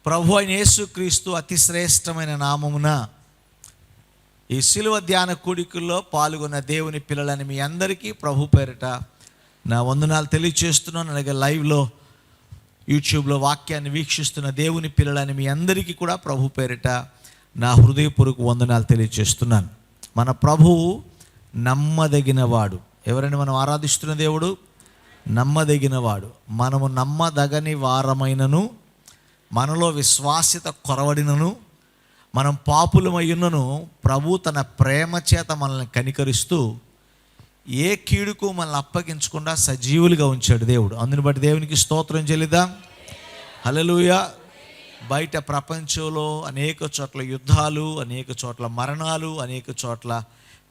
ప్రభు అయిన యేసుక్రీస్తు అతి శ్రేష్టమైన నామమున ఈ శిలువ ధ్యాన కూడికల్లో పాల్గొన్న దేవుని పిల్లలని మీ అందరికీ ప్రభు పేరిట నా వందనాలు తెలియచేస్తున్నాను. అలాగే లైవ్లో యూట్యూబ్లో వాక్యాన్ని వీక్షిస్తున్న దేవుని పిల్లలని మీ అందరికీ కూడా ప్రభు పేరిట నా హృదయపూర్వక వందనాలు తెలియచేస్తున్నాను. మన ప్రభువు నమ్మదగినవాడు. ఎవరైనా మనం ఆరాధిస్తున్న దేవుడు నమ్మదగినవాడు. మనము నమ్మదగని వారమైనను, మనలో విశ్వాస్యత కొరవడినను, మనం పాపులమయ్యున్నను ప్రభు తన ప్రేమ చేత మనల్ని కనికరిస్తూ ఏ కీడుకు మనల్ని అప్పగించకుండా సజీవులుగా ఉంచాడు దేవుడు. అందుని బట్టి దేవునికి స్తోత్రం చెల్లిద్దాం. హల్లెలూయా. బయట ప్రపంచంలో అనేక చోట్ల యుద్ధాలు, అనేక చోట్ల మరణాలు, అనేక చోట్ల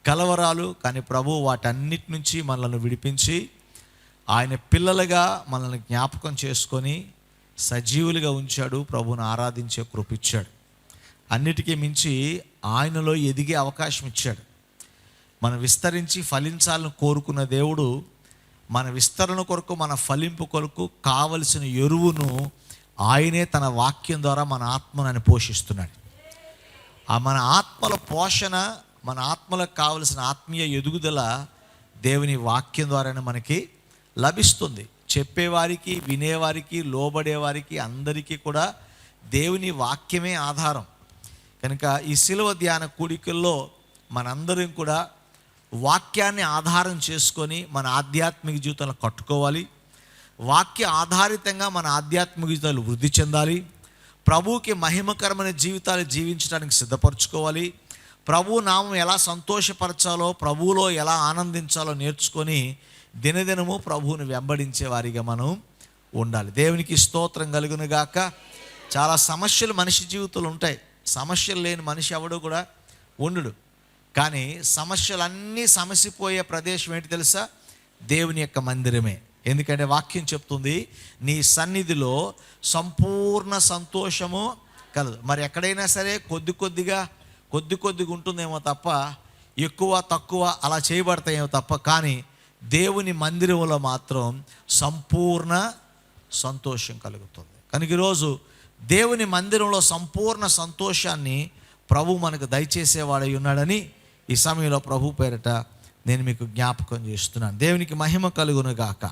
కలవరాలు, కానీ ప్రభు వాటన్నిటి నుంచి మనల్ని విడిపించి ఆయన పిల్లలుగా మనల్ని జ్ఞాపకం చేసుకొని సజీవులుగా ఉంచాడు. ప్రభువును ఆరాధించే కృపిచ్చాడు. అన్నిటికీ మించి ఆయనలో ఎదిగే అవకాశం ఇచ్చాడు. మనం విస్తరించి ఫలించాలని కోరుకున్న దేవుడు మన విస్తరణ కొరకు, మన ఫలింపు కొరకు కావలసిన ఎరువును ఆయనే తన వాక్యం ద్వారా మన ఆత్మను పోషిస్తున్నాడు. ఆ మన ఆత్మల పోషణ, మన ఆత్మలకు కావలసిన ఆత్మీయ ఎదుగుదల దేవుని వాక్యం ద్వారానే మనకి లభిస్తుంది. చెప్పేవారికి, వినేవారికి, లోబడేవారికి అందరికీ కూడా దేవుని వాక్యమే ఆధారం. కనుక ఈ శిలువ ధ్యాన కూడికల్లో మనందరం కూడా వాక్యాన్ని ఆధారం చేసుకొని మన ఆధ్యాత్మిక జీవితంలో కట్టుకోవాలి. వాక్య ఆధారితంగా మన ఆధ్యాత్మిక జీవితాలు వృద్ధి చెందాలి. ప్రభువుకి మహిమకరమైన జీవితాలు జీవించడానికి సిద్ధపరచుకోవాలి. ప్రభు నామం ఎలా సంతోషపరచాలో, ప్రభువులో ఎలా ఆనందించాలో నేర్చుకొని దినదినము ప్రభువుని వెంబడించే వారిగా మనం ఉండాలి. దేవునికి స్తోత్రం కలుగును గాక. చాలా సమస్యలు మనిషి జీవితంలో ఉంటాయి. సమస్యలు లేని మనిషి ఎవడు కూడా ఉండడు. కానీ సమస్యలన్నీ సమసిపోయే ప్రదేశం ఏంటి తెలుసా? దేవుని యొక్క మందిరమే. ఎందుకంటే వాక్యం చెప్తుంది, నీ సన్నిధిలో సంపూర్ణ సంతోషము కలదు. మరి ఎక్కడైనా సరే కొద్ది కొద్దిగా ఉంటుందేమో తప్ప, ఎక్కువ తక్కువ అలా చేయబడతాయేమో తప్ప, కానీ దేవుని మందిరంలో మాత్రం సంపూర్ణ సంతోషం కలుగుతుంది. కనుక ఈరోజు దేవుని మందిరంలో సంపూర్ణ సంతోషాన్ని ప్రభు మనకు దయచేసేవాడై ఉన్నాడని ఈ సమయంలో ప్రభు పేరిట నేను మీకు జ్ఞాపకం చేస్తున్నాను. దేవునికి మహిమ కలుగును గాక.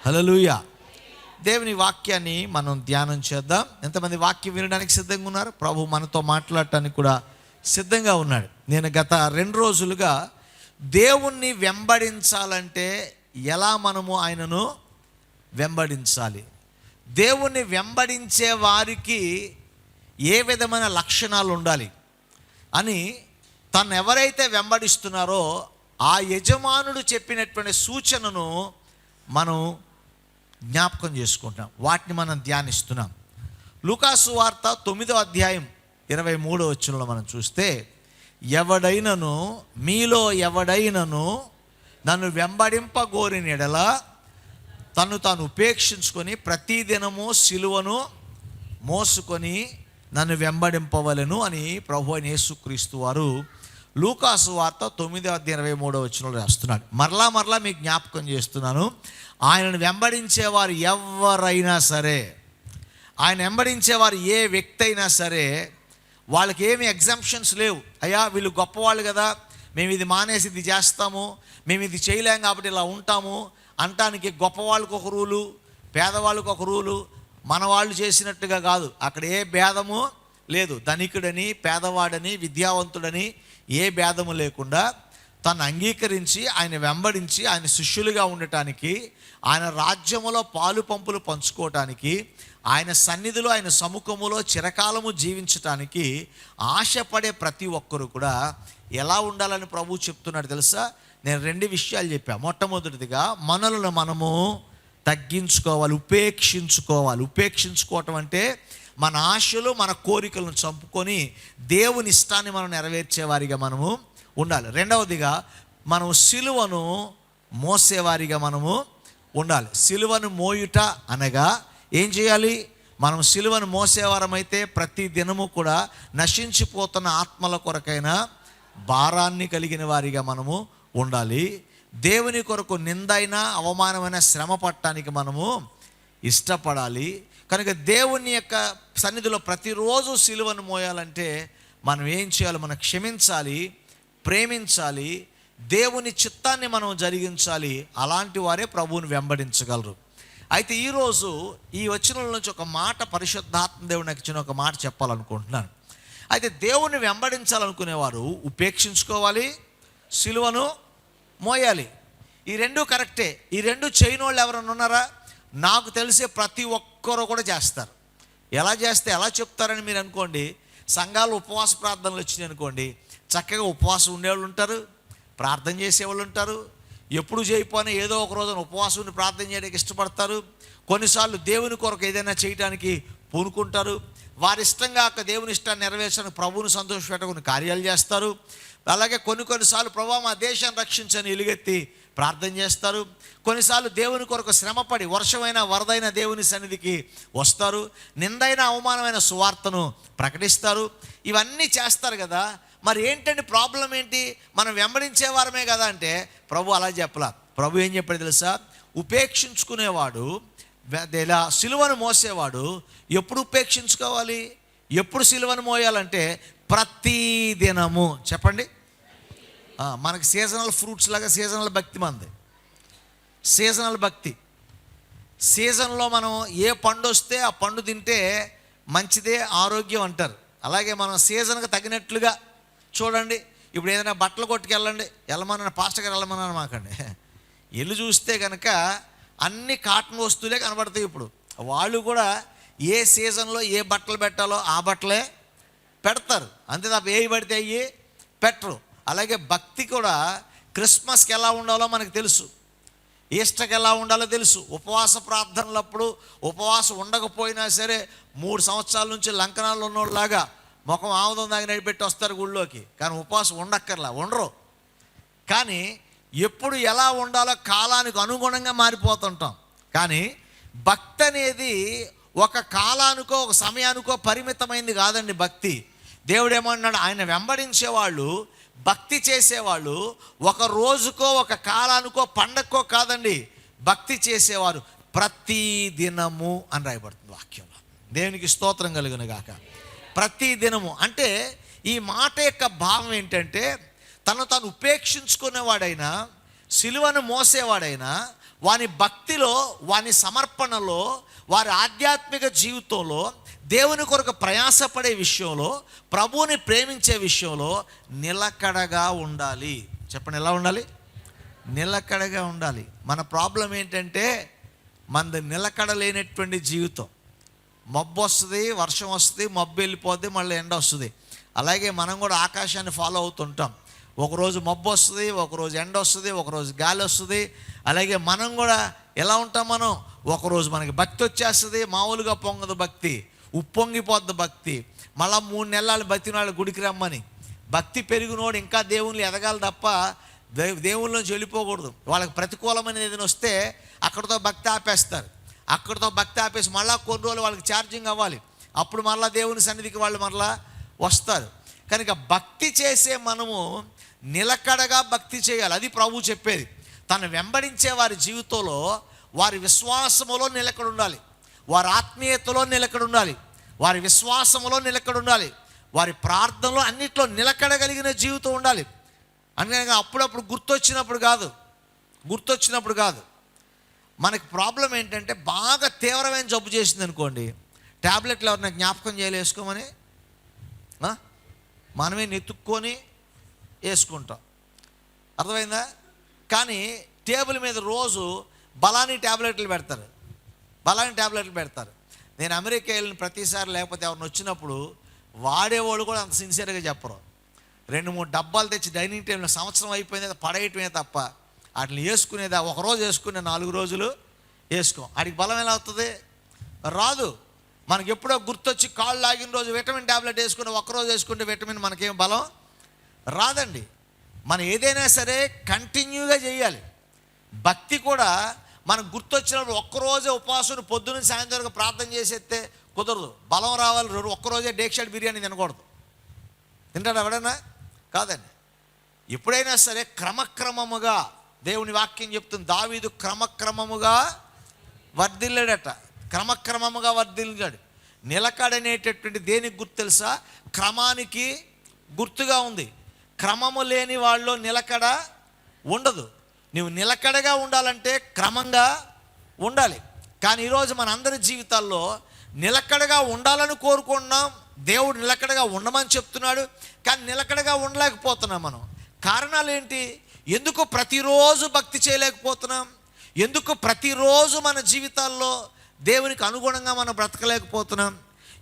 హల్లెలూయా. దేవుని వాక్యాన్ని మనం ధ్యానం చేద్దాం. ఎంతమంది వాక్యం వినడానికి సిద్ధంగా ఉన్నారు? ప్రభు మనతో మాట్లాడటానికి కూడా సిద్ధంగా ఉన్నాడు. నేను గత 2 రోజులుగా దేవుణ్ణి వెంబడించాలంటే ఎలా మనము ఆయనను వెంబడించాలి, దేవుణ్ణి వెంబడించే వారికి ఏ విధమైన లక్షణాలు ఉండాలి అని తను ఎవరైతే వెంబడిస్తున్నారో ఆ యజమానుడు చెప్పినటువంటి సూచనను మనం జ్ఞాపకం చేసుకుంటున్నాం. వాటిని మనం ధ్యానిస్తున్నాం. లూకాసు వార్త 9వ అధ్యాయం 23వ వచనంలో మనం చూస్తే, ఎవడైనను మీలో ఎవడైనను నన్ను వెంబడింపగోరిన యెడల తను తాను ఉపేక్షించుకొని ప్రతిదినము సిలువను మోసుకొని నన్ను వెంబడింపవలెను అని ప్రభు అయిన యేసుక్రీస్తు వారు లూకాసు వార్త 9వ అధ్యాయం 23వ వచనంలో రాస్తున్నాడు. మరలా మీకు జ్ఞాపకం చేస్తున్నాను, ఆయనను వెంబడించేవారు ఎవరైనా సరే, ఆయన వెంబడించేవారు ఏ వ్యక్తి అయినా సరే, వాళ్ళకి ఏమి ఎగ్జంప్షన్స్ లేవు. అయ్యా వీళ్ళు గొప్పవాళ్ళు కదా, మేము ఇది మానేసి ఇది చేస్తాము, మేము ఇది చేయలేం కాబట్టి ఇలా ఉంటాము అంటానికి గొప్పవాళ్ళకు ఒక రూలు, పేదవాళ్ళకు ఒక రూలు, మన వాళ్ళు చేసినట్టుగా కాదు. అక్కడ ఏ భేదము లేదు. ధనికుడని, పేదవాడని, విద్యావంతుడని ఏ భేదము లేకుండా తను అంగీకరించి ఆయన వెంబడించి ఆయన శిష్యులుగా ఉండటానికి, ఆయన రాజ్యములో పాలు పంపులు పంచుకోవటానికి, ఆయన సన్నిధిలో ఆయన సముఖములో చిరకాలము జీవించటానికి ఆశపడే ప్రతి ఒక్కరు కూడా ఎలా ఉండాలని ప్రభు చెప్తున్నాడు తెలుసా? నేను 2 విషయాలు చెప్పాను. మొట్టమొదటిదిగా మనలను మనము తగ్గించుకోవాలి, ఉపేక్షించుకోవాలి. ఉపేక్షించుకోవటం అంటే మన ఆశలు, మన కోరికలను చంపుకొని దేవుని ఇష్టాన్ని మనం నెరవేర్చేవారిగా మనము ఉండాలి. రెండవదిగా మనం సిలువను మోసేవారిగా మనము ఉండాలి. సిలువను మోయుట అనగా ఏం చేయాలి? మనం సిలువను మోసేవారమైతే ప్రతి దినము కూడా నశించిపోతున్న ఆత్మల కొరకైన భారాన్ని కలిగిన వారిగా మనము ఉండాలి. దేవుని కొరకు నిందైన అవమానమైన శ్రమ పడటానికి మనము ఇష్టపడాలి. కనుక దేవుని యొక్క సన్నిధిలో ప్రతిరోజు సిలువను మోయాలంటే మనం ఏం చేయాలి? మనం క్షమించాలి, ప్రేమించాలి, దేవుని చిత్తాన్ని మనం జరిగించాలి. అలాంటి వారే ప్రభువుని వెంబడించగలరు. అయితే ఈరోజు ఈ వచనం నుంచి ఒక మాట పరిశుద్ధాత్మ దేవుడు నాకు ఇచ్చిన ఒక మాట చెప్పాలనుకుంటున్నాను. అయితే దేవుని వెంబడించాలనుకునేవారు ఉపేక్షించుకోవాలి, సిలువను మోయాలి. ఈ రెండు కరెక్టే. ఈ రెండు చేయని వాళ్ళు ఎవరైనా ఉన్నారా? నాకు తెలిసే ప్రతి ఒక్కరూ కూడా చేస్తారు. ఎలా చేస్తే ఎలా చెప్తారని మీరు అనుకోండి. సంఘాలు ఉపవాస ప్రార్థనలు వచ్చినాయి అనుకోండి, చక్కగా ఉపవాసం ఉండేవాళ్ళు ఉంటారు, ప్రార్థన చేసేవాళ్ళు ఉంటారు. ఎప్పుడు చేయకపోయినా ఏదో ఒక రోజున ఉపవాసం ఉండి ప్రార్థన చేయడానికి ఇష్టపడతారు. కొన్నిసార్లు దేవుని కొరకు ఏదైనా చేయడానికి పూనుకుంటారు. వారి ఇష్టంగా దేవుని ఇష్టాన్ని నెరవేర్చడానికి ప్రభువుని సంతోషపెట్టుకుని కార్యాలు చేస్తారు. అలాగే కొన్నిసార్లు ప్రభు మా దేశాన్ని రక్షించని ఎలుగెత్తి ప్రార్థన చేస్తారు. కొన్నిసార్లు దేవుని కొరకు శ్రమపడి వర్షమైన వరదైన దేవుని సన్నిధికి వస్తారు. నిందైన అవమానమైన సువార్తను ప్రకటిస్తారు. ఇవన్నీ చేస్తారు కదా. మరి ఏంటండి ప్రాబ్లం ఏంటి? మనం వెంబడించే వారమే కదా అంటే ప్రభు అలా చెప్పలా. ప్రభు ఏం చెప్పాడు తెలుసా? ఉపేక్షించుకునేవాడు, ఇలా సిలువను మోసేవాడు ఎప్పుడు ఉపేక్షించుకోవాలి, ఎప్పుడు సిలువను మోయాలంటే ప్రతి దినము. చెప్పండి. మనకి సీజనల్ ఫ్రూట్స్ లాగా సీజనల్ భక్తి మనది. సీజనల్ భక్తి. సీజన్లో మనం ఏ పండు వస్తే ఆ పండు తింటే మంచిదే, ఆరోగ్యం అంటారు. అలాగే మనం సీజన్కి తగినట్లుగా చూడండి. ఇప్పుడు ఏదైనా బట్టలు కొట్టుకెళ్ళండి, వెళ్ళమన్నా పాస్టర్ గారు వెళ్ళమన్నా మాకండి, వెళ్ళి చూస్తే కనుక అన్ని కాటన్ వస్తువులే కనబడతాయి. ఇప్పుడు వాళ్ళు కూడా ఏ సీజన్లో ఏ బట్టలు పెట్టాలో ఆ బట్టలే పెడతారు, అంతే తప్ప ఏవి పడితే అయ్యి పెట్టరు. అలాగే భక్తి కూడా క్రిస్మస్కి ఎలా ఉండాలో మనకు తెలుసు, ఈస్టర్కి ఎలా ఉండాలో తెలుసు. ఉపవాస ప్రార్థనలప్పుడు ఉపవాసం ఉండకపోయినా సరే 3 సంవత్సరాల నుంచి లంకనాల్లో ఉన్నోళ్ళలాగా ముఖం ఆముదం దాకా నడిపెట్టి వస్తారు గుళ్ళోకి. కానీ ఉపవాసం ఉండరు. కానీ ఎప్పుడు ఎలా ఉండాలో కాలానికి అనుగుణంగా మారిపోతుంటాం. కానీ భక్తి అనేది ఒక కాలానికో ఒక సమయానికో పరిమితమైంది కాదండి. భక్తి దేవుడు ఏమన్నాడు? ఆయన వెంబడించేవాళ్ళు, భక్తి చేసేవాళ్ళు ఒక రోజుకో ఒక కాలానికో పండక్కో కాదండి, భక్తి చేసేవారు ప్రతి దినము అని రాయబడుతుంది వాక్యంలో. దేవునికి స్తోత్రం కలుగును గాక. ప్రతి దినము అంటే ఈ మాట యొక్క భావం ఏంటంటే, తను తాను ఉపేక్షించుకునేవాడైనా, సిలువను మోసేవాడైనా, వాని భక్తిలో, వాని సమర్పణలో, వారి ఆధ్యాత్మిక జీవితంలో, దేవుని కొరకు ప్రయాసపడే విషయంలో, ప్రభువుని ప్రేమించే విషయంలో నిలకడగా ఉండాలి. చెప్పండి, ఎలా ఉండాలి? నిలకడగా ఉండాలి. మన ప్రాబ్లం ఏంటంటే మనది నిలకడ లేనటువంటి జీవితం. మబ్బు వస్తుంది, వర్షం వస్తుంది, మబ్బు వెళ్ళిపోద్ది, మళ్ళీ ఎండ వస్తుంది. అలాగే మనం కూడా ఆకాశాన్ని ఫాలో అవుతుంటాం. ఒకరోజు మబ్బు వస్తుంది, ఒకరోజు ఎండ వస్తుంది, ఒకరోజు గాలి వస్తుంది. అలాగే మనం కూడా ఎలా ఉంటాం? మనం ఒకరోజు మనకి భక్తి వచ్చేస్తుంది, మామూలుగా పొంగదు భక్తి, ఉప్పొంగిపోద్ది భక్తి. మళ్ళీ 3 నెలలు బతినాళ్ళు గుడికి రమ్మని. భక్తి పెరిగినోడు ఇంకా దేవుళ్ళు ఎదగాలి తప్ప దేవుళ్ళ నుంచి వెళ్ళిపోకూడదు. వాళ్ళకి ప్రతికూలమైన ఏదైనా వస్తే అక్కడితో భక్తి ఆపేస్తారు. అక్కడితో భక్తి ఆపేసి మళ్ళీ కొన్ని రోజులు వాళ్ళకి ఛార్జింగ్ అవ్వాలి. అప్పుడు మళ్ళీ దేవుని సన్నిధికి వాళ్ళు మళ్ళీ వస్తారు. కనుక భక్తి చేసే మనము నిలకడగా భక్తి చేయాలి. అది ప్రభు చెప్పేది. తను వెంబడించే వారి జీవితంలో వారి విశ్వాసములో నిలకడ ఉండాలి, వారి ఆత్మీయతలో నిలకడ ఉండాలి, వారి విశ్వాసములో నిలకడ ఉండాలి, వారి ప్రార్థనలో అన్నిట్లో నిలకడగలిగిన జీవితం ఉండాలి. అందుకని అప్పుడప్పుడు గుర్తొచ్చినప్పుడు కాదు. మనకి ప్రాబ్లం ఏంటంటే బాగా తీవ్రమైన జబ్బు చేసింది అనుకోండి, ట్యాబ్లెట్లు ఎవరైనా జ్ఞాపకం చేయాలి వేసుకోమని మనమే నెత్తుక్కొని వేసుకుంటాం. అర్థమైందా? కానీ టేబుల్ మీద రోజు బలాని ట్యాబ్లెట్లు పెడతారు. నేను అమెరికా వెళ్ళిన ప్రతిసారి లేకపోతే ఎవరిని వచ్చినప్పుడు వాడేవాళ్ళు కూడా అంత సిన్సియర్గా చెప్పరు. 2-3 డబ్బాలు తెచ్చి డైనింగ్ టేబుల్ సంవత్సరం అయిపోయింది పడేయటమే తప్ప వాటిని వేసుకునేదా. ఒకరోజు వేసుకునే 4 రోజులు వేసుకోం. వాడికి బలం ఎలా అవుతుంది? రాదు. మనకి ఎప్పుడో గుర్తొచ్చి కాళ్ళు లాగిన రోజు విటమిన్ ట్యాబ్లెట్ వేసుకుని ఒక్కరోజు వేసుకుంటే విటమిన్ మనకేం బలం రాదండి. మనం ఏదైనా సరే కంటిన్యూగా చేయాలి. భక్తి కూడా మనకు గుర్తొచ్చినప్పుడు ఒక్కరోజే ఉపవాసం పొద్దున్న సాయంత్రం వరకు ప్రార్థన చేసేస్తే కుదరదు. బలం రావాలి. ఒక్కరోజే డేక్షాడ్ బిర్యానీ తినకూడదు. తింటాడు ఎవడన్నా? కాదండి. ఎప్పుడైనా సరే క్రమక్రమముగా, దేవుని వాక్యం చెప్తుంది, దావీదు క్రమక్రమముగా వర్ధిల్లాడట. క్రమక్రమముగా వర్ధిల్లాడు. నిలకడనేటటువంటి దేనికి గుర్తు తెలుసా? క్రమానికి గుర్తుగా ఉంది. క్రమము లేని వాళ్ళలో నిలకడ ఉండదు. నువ్వు నిలకడగా ఉండాలంటే క్రమంగా ఉండాలి. కానీ ఈరోజు మన అందరి జీవితాల్లో నిలకడగా ఉండాలని కోరుకుంటున్నాం. దేవుడు నిలకడగా ఉండమని చెప్తున్నాడు, కానీ నిలకడగా ఉండలేకపోతున్నాం మనం. కారణాలు ఏంటి? ఎందుకు ప్రతిరోజు భక్తి చేయలేకపోతున్నాం? ఎందుకు ప్రతిరోజు మన జీవితాల్లో దేవునికి అనుగుణంగా మనం బ్రతకలేకపోతున్నాం?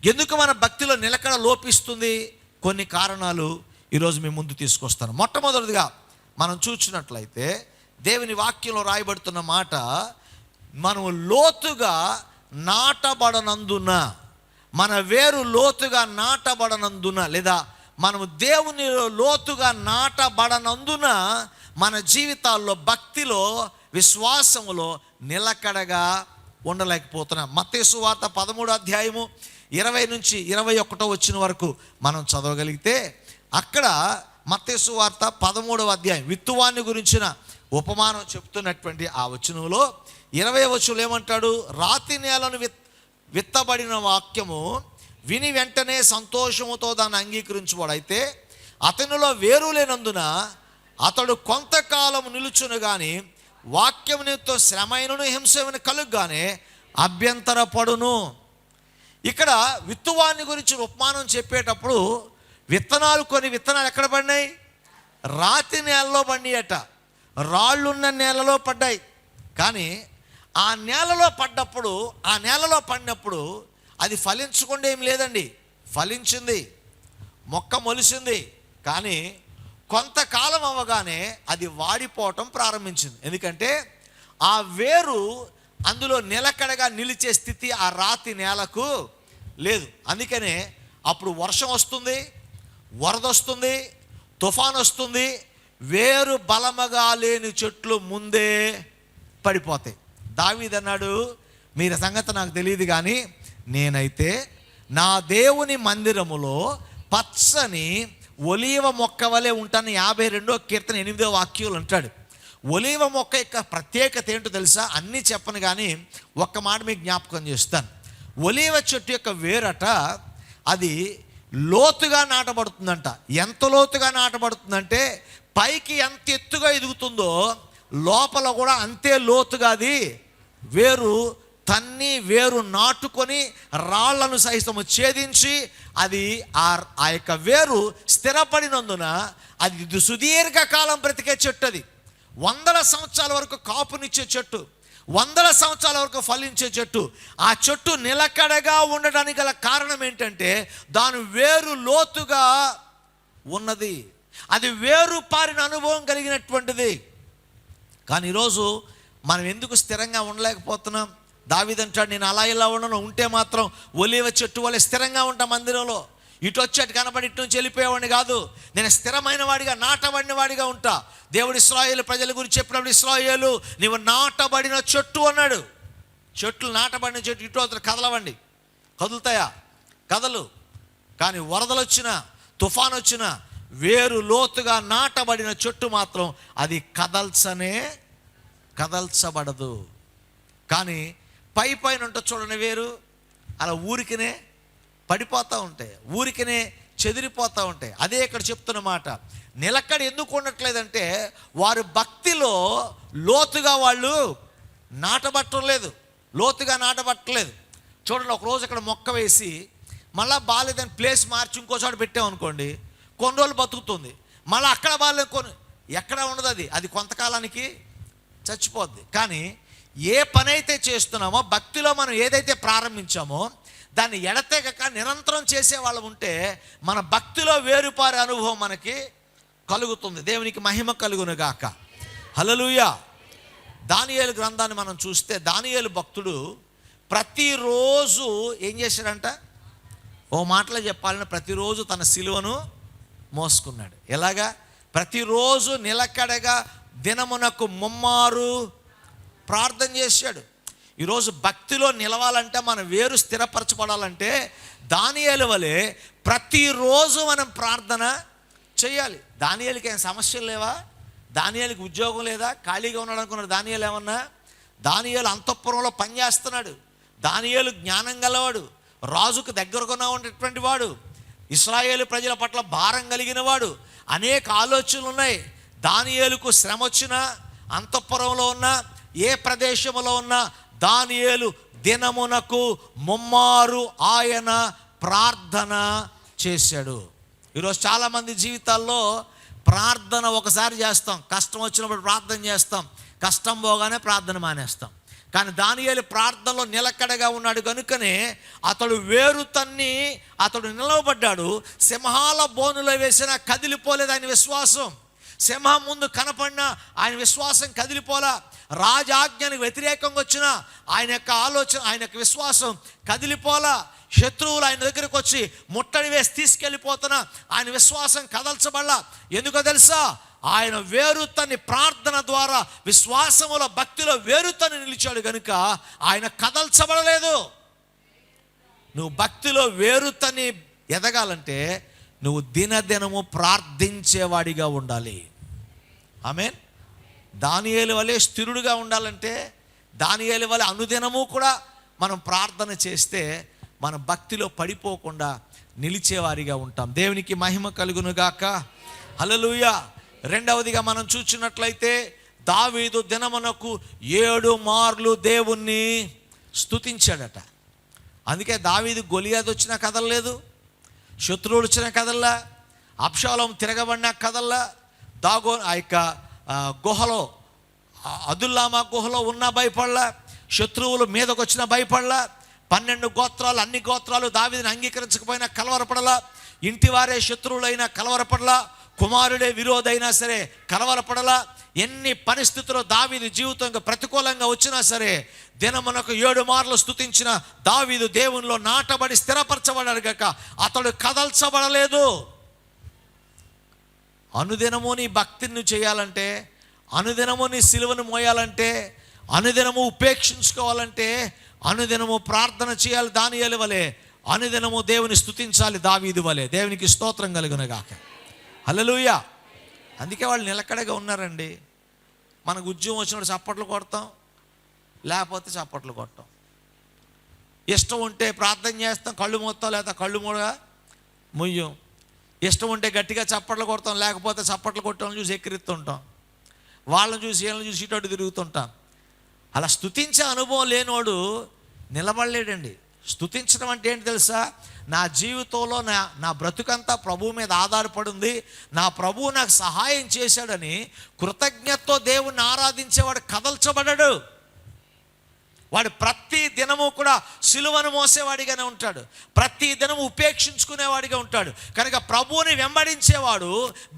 ఎందుకు మన భక్తిలో నిలకడ లోపిస్తుంది? కొన్ని కారణాలు ఈరోజు మీ ముందు తీసుకొస్తాను. మొట్టమొదటిగా మనం చూసినట్లయితే దేవుని వాక్యంలో రాయబడుతున్న మాట, మనము లోతుగా నాటబడనందున, మన వేరు లోతుగా నాటబడనందున, లేదా మనము దేవుని లోతుగా నాటబడనందున మన జీవితాల్లో భక్తిలో విశ్వాసములో నిలకడగా ఉండలేకపోతున్నాం. మత్తయి సువార్త 13వ అధ్యాయము 20 నుంచి 21 వచ్చిన వరకు మనం చదవగలిగితే, అక్కడ మత్తయి సువార్త 13వ అధ్యాయం విత్తువాన్ని గురించిన ఉపమానం చెప్తున్నటువంటి ఆ వచనంలో 20వ వచనంలో ఏమంటాడు? రాతి నేలను విత్తబడిన వాక్యము విని వెంటనే సంతోషముతో దాన్ని అంగీకరించువాడైతే అతనిలో వేరు లేనందున అతడు కొంతకాలం నిలుచును గాని వాక్యమునితో శ్రమైనను హింసమైన కలుగ్గానే అభ్యంతరపడును. ఇక్కడ విత్తువాన్ని గురించి ఉపమానం చెప్పేటప్పుడు కొన్ని విత్తనాలు ఎక్కడ పడినాయి? రాతి నేలలో పడినాయట. రాళ్ళున్న నేలలో పడ్డాయి. కానీ ఆ నేలలో పడినప్పుడు అది ఫలించకుండా ఏం లేదండి, ఫలించింది, మొక్క మొలిసింది. కానీ కొంతకాలం అవ్వగానే అది వాడిపోవటం ప్రారంభించింది. ఎందుకంటే ఆ వేరు అందులో నిలకడగా నిలిచే స్థితి ఆ రాతి నేలకు లేదు. అందుకనే అప్పుడు వర్షం వస్తుంది, వరద వస్తుంది, తుఫాన్ వస్తుంది, వేరు బలముగా లేని చెట్లు ముందే పడిపోతాయి. దావీదు అన్నాడు, మీరు సంగతి నాకు తెలియదు కానీ నేనైతే నా దేవుని మందిరములో పచ్చని ఒలీవ మొక్క వలె ఉంటాను. 52వ కీర్తన 8వ వాక్యంలో అంటాడు. ఒలీవ మొక్క యొక్క ప్రత్యేకత ఏంటో తెలుసా? అన్నీ చెప్పను కానీ ఒక్క మాట మీకు జ్ఞాపకం చేస్తాను. ఒలీవ చెట్టు యొక్క వేరట అది లోతుగా నాటబడుతుందంట. ఎంత లోతుగా నాటబడుతుందంటే పైకి ఎంత ఎత్తుగా ఎదుగుతుందో లోపల కూడా అంతే లోతుగా అది వేరు నాటుకొని రాళ్లను సహితము ఛేదించి అది ఆ యొక్క వేరు స్థిరపడినందున అది సుదీర్ఘకాలం బ్రతికే చెట్టు. అది 100 సంవత్సరాల వరకు కాపునిచ్చే చెట్టు, 100 సంవత్సరాల వరకు ఫలించే చెట్టు. ఆ చెట్టు నిలకడగా ఉండడానికి గల కారణం ఏంటంటే దాని వేరు లోతుగా ఉన్నది. అది వేరు పారిన అనుభవం కలిగినటువంటిది. కానీ ఈరోజు మనం ఎందుకు స్థిరంగా ఉండలేకపోతున్నాం? దావీదు అంటాడు, నేను అలా ఇలా ఉండను, ఉంటే మాత్రం ఒలీవ చెట్టు వలె స్థిరంగా ఉంటా మందిరంలో. ఇటు వచ్చి అటు కనబడి ఇటు నుంచి వెళ్ళిపోయేవాడిని కాదు. నేను స్థిరమైన వాడిగా, నాటబడిన వాడిగా ఉంటా. దేవుడు ఇశ్రాయేలు ప్రజల గురించి చెప్పినప్పుడు ఇశ్రాయేలు నీవు నాటబడిన చెట్టు అన్నాడు. చెట్లు నాటబడిన చెట్టు ఇటు అతను కదలవండి, కదులుతాయా? కదలు. కానీ వరదలు వచ్చినా, తుఫాన్ వచ్చినా వేరు లోతుగా నాటబడిన చెట్టు మాత్రం అది కదల్చబడదు. కానీ పైన ఉంటుంది చూడండి వేరు, అలా ఊరికినే పడిపోతూ ఉంటాయి, ఊరికినే చెదిరిపోతూ ఉంటాయి. అదే ఇక్కడ చెప్తున్న మాట. నిలకడ ఎందుకు ఉండట్లేదంటే వారు భక్తిలో లోతుగా వాళ్ళు లోతుగా నాటబట్టలేదు. చూడండి, ఒకరోజు అక్కడ మొక్క వేసి మళ్ళీ బాగాలేదని ప్లేస్ మార్చి ఇంకోచోట పెట్టామనుకోండి, కొన్ని రోజులు బతుకుతుంది. మళ్ళీ అక్కడ బాగాలేదు, ఎక్కడ ఉండదు, అది కొంతకాలానికి చచ్చిపోద్ది. కానీ ఏ పని అయితే చేస్తున్నామో భక్తిలో మనం ఏదైతే ప్రారంభించామో దాన్ని ఎడతెగక నిరంతరం చేసే వాళ్ళం ఉంటే మన భక్తిలో వేరుపారే అనుభవం మనకి కలుగుతుంది. దేవునికి మహిమ కలుగునుగాక. హల్లెలూయా. దానియేలు గ్రంథాన్ని మనం చూస్తే దానియేలు భక్తుడు ప్రతిరోజు ఏం చేశాడంట? ఓ మాటలో చెప్పాలంటే ప్రతిరోజు తన సిలువను మోసుకున్నాడు. ఎలాగా? ప్రతిరోజు నిలకడగా దినమునకు ముమ్మారు ప్రార్థన చేశాడు. ఈరోజు భక్తిలో నిలవాలంటే మన వేరు స్థిరపరచబడాలంటే దానియేలు వలె ప్రతిరోజు మనం ప్రార్థన చేయాలి. దానియేలుకి ఏం సమస్యలు లేవా? దానియేలుకి ఉద్యోగం లేదా? ఖాళీగా ఉన్నాడు అనుకున్నాడు దానియేలు ఏమన్నా? దానియేలు అంతఃపురంలో పనిచేస్తున్నాడు. దానియేలు జ్ఞానం గలవాడు, రాజుకు దగ్గరగా ఉన్నటువంటి వాడు, ఇశ్రాయేలు ప్రజల పట్ల భారం కలిగిన వాడు. అనేక ఆలోచనలు ఉన్నాయి. దానియేలుకు శ్రమ వచ్చినా, అంతఃపురంలో ఉన్న ఏ ప్రదేశంలో ఉన్నా దానియేలు దినమునకు ముమ్మారు ఆయన ప్రార్థన చేశాడు. ఈరోజు చాలామంది జీవితాల్లో ప్రార్థన ఒకసారి చేస్తాం, కష్టం వచ్చినప్పుడు ప్రార్థన చేస్తాం, కష్టం పోగానే ప్రార్థన మానేస్తాం. కానీ దానియేలు ప్రార్థనలో నిలకడగా ఉన్నాడు కనుకనే అతడు వేరు తన్ని అతడు నిలవబడ్డాడు. సింహాల బోనులో వేసినా కదిలిపోలేదు ఆయన విశ్వాసం. సింహం ముందు కనపడినా ఆయన విశ్వాసం కదిలిపోలా. రాజాజ్ఞానికి వ్యతిరేకంగా వచ్చిన ఆయన యొక్క ఆలోచన, ఆయన యొక్క విశ్వాసం కదిలిపోలా. శత్రువులు ఆయన దగ్గరకు వచ్చి ముట్టడి వేసి తీసుకెళ్ళిపోతున్నా ఆయన విశ్వాసం కదల్చబడలా. ఎందుకో తెలుసా? ఆయన వేరుతని ప్రార్థన ద్వారా విశ్వాసములో, భక్తిలో వేరుతని నిలిచాడు కనుక ఆయన కదల్చబడలేదు. నువ్వు భక్తిలో వేరుతని ఎదగాలంటే నువ్వు దినదినము ప్రార్థించేవాడిగా ఉండాలి. ఆమేన్. దానియేలు వలె స్థిరుడుగా ఉండాలంటే, దానియేలు వలె అనుదినము కూడా మనం ప్రార్థన చేస్తే మన భక్తిలో పడిపోకుండా నిలిచేవారిగా ఉంటాం. దేవునికి మహిమ కలుగునుగాక. హల్లెలూయా. రెండవదిగా మనం చూసినట్లయితే దావీదు దినమునకు 7 మార్లు దేవుణ్ణి స్తుతించాడట. అందుకే దావీదు గొలియాదు వచ్చినా కదలలేదు, శత్రువులు వచ్చినా కదల్లా, అబ్షాలోము తిరగబడినా కదల్లా, ఆ యొక్క గుహలో అదుల్లామా గుహలో ఉన్నా భయపడలా, శత్రువులు మీదకు వచ్చినా భయపడలా, 12 గోత్రాలు అన్ని గోత్రాలు దావీదుని అంగీకరించకపోయినా కలవరపడలా, ఇంటి వారే శత్రువులైనా కలవరపడలా, కుమారుడే విరోధైనా సరే కలవరపడలా. ఎన్ని పరిస్థితుల్లో దావీదు జీవితంగా ప్రతికూలంగా వచ్చినా సరే దినమునకు 7 మార్లు స్తుతించిన దావీదు దేవునిలో నాటబడి స్థిరపరచబడాడు గాక అతడు కదల్చబడలేదు. అనుదినము నీ భక్తిని చేయాలంటే, అనుదినము నీ సిలువను మోయాలంటే, అనుదినము ఉపేక్షించుకోవాలంటే, అనుదినము ప్రార్థన చేయాలి దానియేలు వలె, అనుదినము దేవుని స్తుతించాలి దావీదు వలె. దేవునికి స్తోత్రం కలుగునుగాక. హల్లెలూయా. అందుకే వాళ్ళు నిలకడగా ఉన్నారండి. మనకు ఉద్యోగం వచ్చినప్పుడు చప్పట్లు కొడతాం, లేకపోతే చప్పట్లు కొడతాం. ఇష్టం ఉంటే ప్రార్థన చేస్తాం, కళ్ళు మూస్తాం, లేకపోతే కళ్ళు మూడగా ముయ్యం. ఇష్టం ఉంటే గట్టిగా చప్పట్లు కొడతాం, లేకపోతే చప్పట్లు కొట్టడం చూసి ఎక్కిరిస్తుంటాం, వాళ్ళని చూసి వీళ్ళని చూసి ఇటు తిరుగుతుంటాం. అలా స్తుతించే అనుభవం లేనోడు నిలబడలేడండి. స్తుతించడం అంటే ఏంటి తెలుసా? నా జీవితంలో నా బ్రతుకంతా ప్రభువు మీద ఆధారపడి ఉంది, నా ప్రభువు నాకు సహాయం చేశాడని కృతజ్ఞతతో దేవుణ్ణి ఆరాధించేవాడు కదల్చబడడు. వాడు ప్రతి దినము కూడా సిలువను మోసేవాడిగానే ఉంటాడు, ప్రతి దినము ఉపేక్షించుకునేవాడిగా ఉంటాడు. కనుక ప్రభువుని వెంబడించేవాడు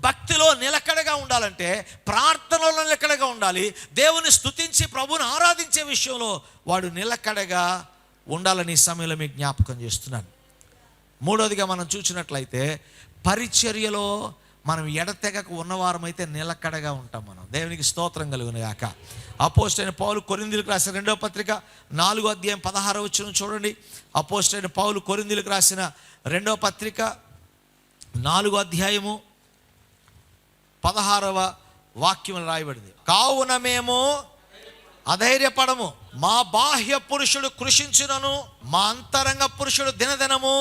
భక్తిలో నిలకడగా ఉండాలంటే ప్రార్థనలో నిలకడగా ఉండాలి. దేవుని స్తుతించి ప్రభువుని ఆరాధించే విషయంలో వాడు నిలకడగా ఉండాలని ఈ సమయంలో మీకు జ్ఞాపకం చేస్తున్నాను. మూడవదిగా మనం చూసినట్లయితే పరిచర్యలో మనం ఎడతెగక ఉన్నవారమైతే నిలకడగా ఉంటాం మనం. దేవునికి స్తోత్రం కలుగునుగాక. అపోస్తలుడైన పౌలు కొరింథీయులకు రాసిన 2వ పత్రిక 4వ అధ్యాయం 16వ వచనం చూడండి. అపోస్తలుడైన పౌలు కొరింథీయులకు రాసిన 2వ పత్రిక 4వ అధ్యాయము 16వ వాక్యం రాయబడింది. కావున మేము అధైర్యపడము, మా బాహ్య పురుషుడు కృషించునను మా అంతరంగ పురుషుడు దినదినము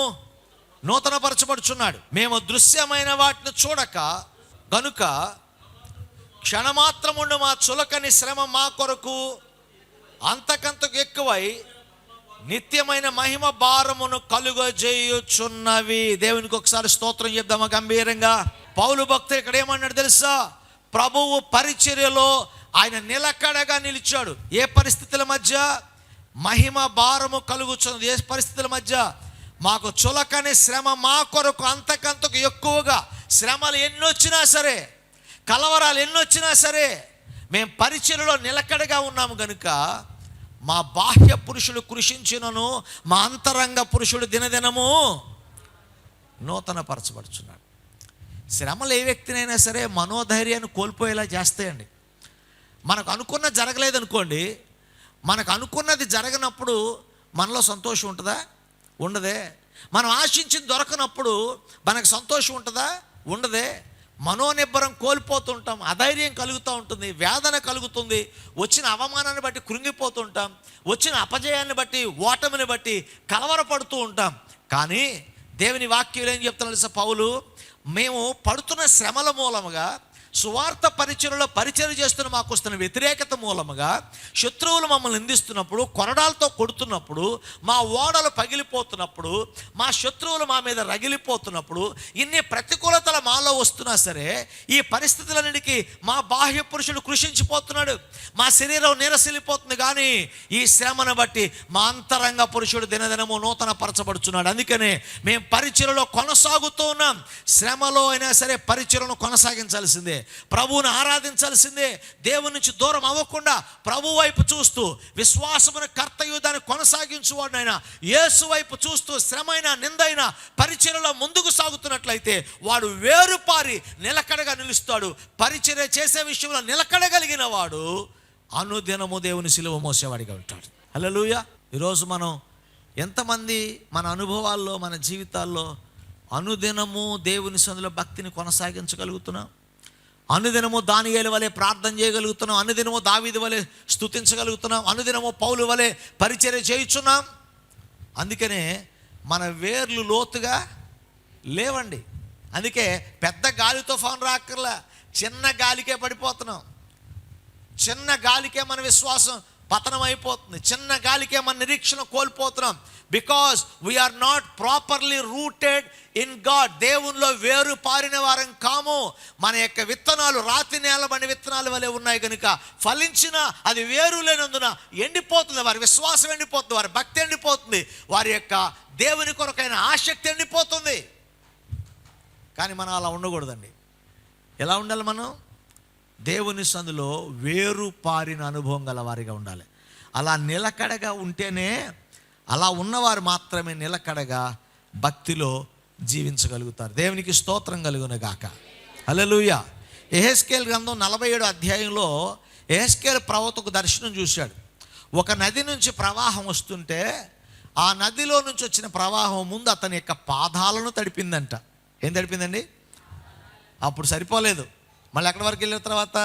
నూతనపరచబడుచున్నాడు. మేము దృశ్యమైన వాటిని చూడక గనుక క్షణమాత్రముండు మా చులకని శ్రమ మా కొరకు అంతకంతకు ఎక్కువై నిత్యమైన మహిమ భారమును కలుగజేయుచున్నవి. దేవునికి ఒకసారి స్తోత్రం చెప్దామా గంభీరంగా. పౌలు భక్తుడు ఇక్కడ ఏమన్నాడు తెలుసా? ప్రభువు పరిచర్యలో ఆయన నిలకడగా నిలిచాడు. ఏ పరిస్థితుల మధ్య? మహిమ భారము కలుగుచున్నది. ఏ పరిస్థితుల మధ్య? మాకు చులకని శ్రమ మా కొరకు అంతకంతకు ఎక్కువగా. శ్రమలు ఎన్నొచ్చినా సరే, కలవరాలు ఎన్నొచ్చినా సరే మేము పరిచర్యలో నిలకడగా ఉన్నాము కనుక మా బాహ్య పురుషుడు కృషించినను మా అంతరంగ పురుషుడు దినదినము నూతనపరచబడుచున్నాడు. శ్రమలు ఏ వ్యక్తినైనా సరే మనోధైర్యాన్ని కోల్పోయేలా చేస్తాయండి. మనకు అనుకున్నది జరగలేదనుకోండి, మనకు అనుకున్నది జరగనప్పుడు మనలో సంతోషం ఉంటుందా? ఉండదే. మనం ఆశించింది దొరకనప్పుడు మనకు సంతోషం ఉంటుందా? ఉండదే. మనోనిబ్బరం కోల్పోతుంటాం, అధైర్యం కలుగుతూ ఉంటుంది, వేదన కలుగుతుంది, వచ్చిన అవమానాన్ని బట్టి కృంగిపోతుంటాం, వచ్చిన అపజయాన్ని బట్టి ఓటమిని బట్టి కలవరపడుతూ ఉంటాం. కానీ దేవుని వాక్యం ఏం చెప్తున్నా తెలుసా? పౌలు, మేము పడుతున్న శ్రమల మూలముగా, సువార్త పరిచర్యలో పరిచర్య చేస్తున్న మాకు వస్తున్న వ్యతిరేకత మూలముగా, శత్రువులు మమ్మల్ని నిందిస్తున్నప్పుడు, కొరడాలతో కొడుతున్నప్పుడు, మా ఓడలు పగిలిపోతున్నప్పుడు, మా శత్రువులు మా మీద రగిలిపోతున్నప్పుడు, ఇన్ని ప్రతికూలతలు మాలో వస్తున్నా సరే ఈ పరిస్థితులన్నిటికీ మా బాహ్య పురుషుడు కృషించిపోతున్నాడు, మా శరీరం నీరసిల్లిపోతుంది. కానీ ఈ శ్రమను బట్టి మా అంతరంగ పురుషుడు దినదినము నూతన పరచబడుచున్నాడు. అందుకనే మేము పరిచర్యలో కొనసాగుతూ ఉన్నాం. శ్రమలో అయినా సరే పరిచర్యను కొనసాగించాల్సిందే, ప్రభువును ఆరాధించాల్సిందే. దేవుని నుంచి దూరం అవ్వకుండా ప్రభు వైపు చూస్తూ, విశ్వాసమును కర్తయు దాన్ని కొనసాగించువాడినైనా యేసు వైపు చూస్తూ, శ్రమైన నిందైన పరిచర్యలో ముందుకు సాగుతున్నట్లయితే వాడు వేరుపారి నిలకడగా నిలుస్తాడు. పరిచర్య చేసే విషయంలో నిలకడగలిగిన వాడు అనుదినము దేవుని సిలువ మోసేవాడిగా ఉంటాడు. హల్లెలూయా. ఈరోజు మనం ఎంతమంది మన అనుభవాల్లో, మన జీవితాల్లో అనుదినము దేవుని సన్నిధిలో భక్తిని కొనసాగించగలుగుతున్నాం? అనుదినము దానియేలు వలె ప్రార్థన చేయగలుగుతున్నాం? అనుదినము దావీదు వలె స్తుతించగలుగుతున్నాం? అనుదినము పౌలు వలె పరిచర్య చేయుచున్నాం? అందుకనే మన వేర్లు లోతుగా లేవండి. అందుకే పెద్ద గాలి తుఫాను రాక్కర్లా, చిన్న గాలికే పడిపోతున్నాం. చిన్న గాలికే మన విశ్వాసం పతనం అయిపోతుంది, చిన్న గాలికే మన నిరీక్షణ కోల్పోతున్నాం. Because we are not properly rooted in God. దేవునిలో వేరు పారిన వారం కాము. మన యొక్క విత్తనాలు రాతి నేలబడిన విత్తనాల వలె ఉన్నాయి కనుక ఫలించిన అది వేరు లేనందున ఎండిపోతుంది. వారి విశ్వాసం ఎండిపోతుంది, వారి భక్తి ఎండిపోతుంది, వారి యొక్క దేవుని కొరకైన ఆసక్తి ఎండిపోతుంది. కానీ మనం అలా ఉండకూడదండి. ఎలా ఉండాలి? మనం దేవుని సందులో వేరు పారిన అనుభవం గల వారిగా ఉండాలి. అలా నిలకడగా ఉంటేనే, అలా ఉన్నవారు మాత్రమే నిలకడగా భక్తిలో జీవించగలుగుతారు. దేవునికి స్తోత్రం కలుగును గాక. హల్లెలూయా. యెహెజ్కేలు గ్రంథం 47 అధ్యాయంలో యెహెజ్కేలు ప్రవక్తకు దర్శనం చూశాడు. ఒక నది నుంచి ప్రవాహం వస్తుంటే ఆ నదిలో నుంచి వచ్చిన ప్రవాహం ముందు అతని యొక్క పాదాలను తడిపిందంట. ఏం తడిపిందండి? అప్పుడు సరిపోలేదు, మళ్ళీ ఎక్కడి వరకు వెళ్ళిన తర్వాత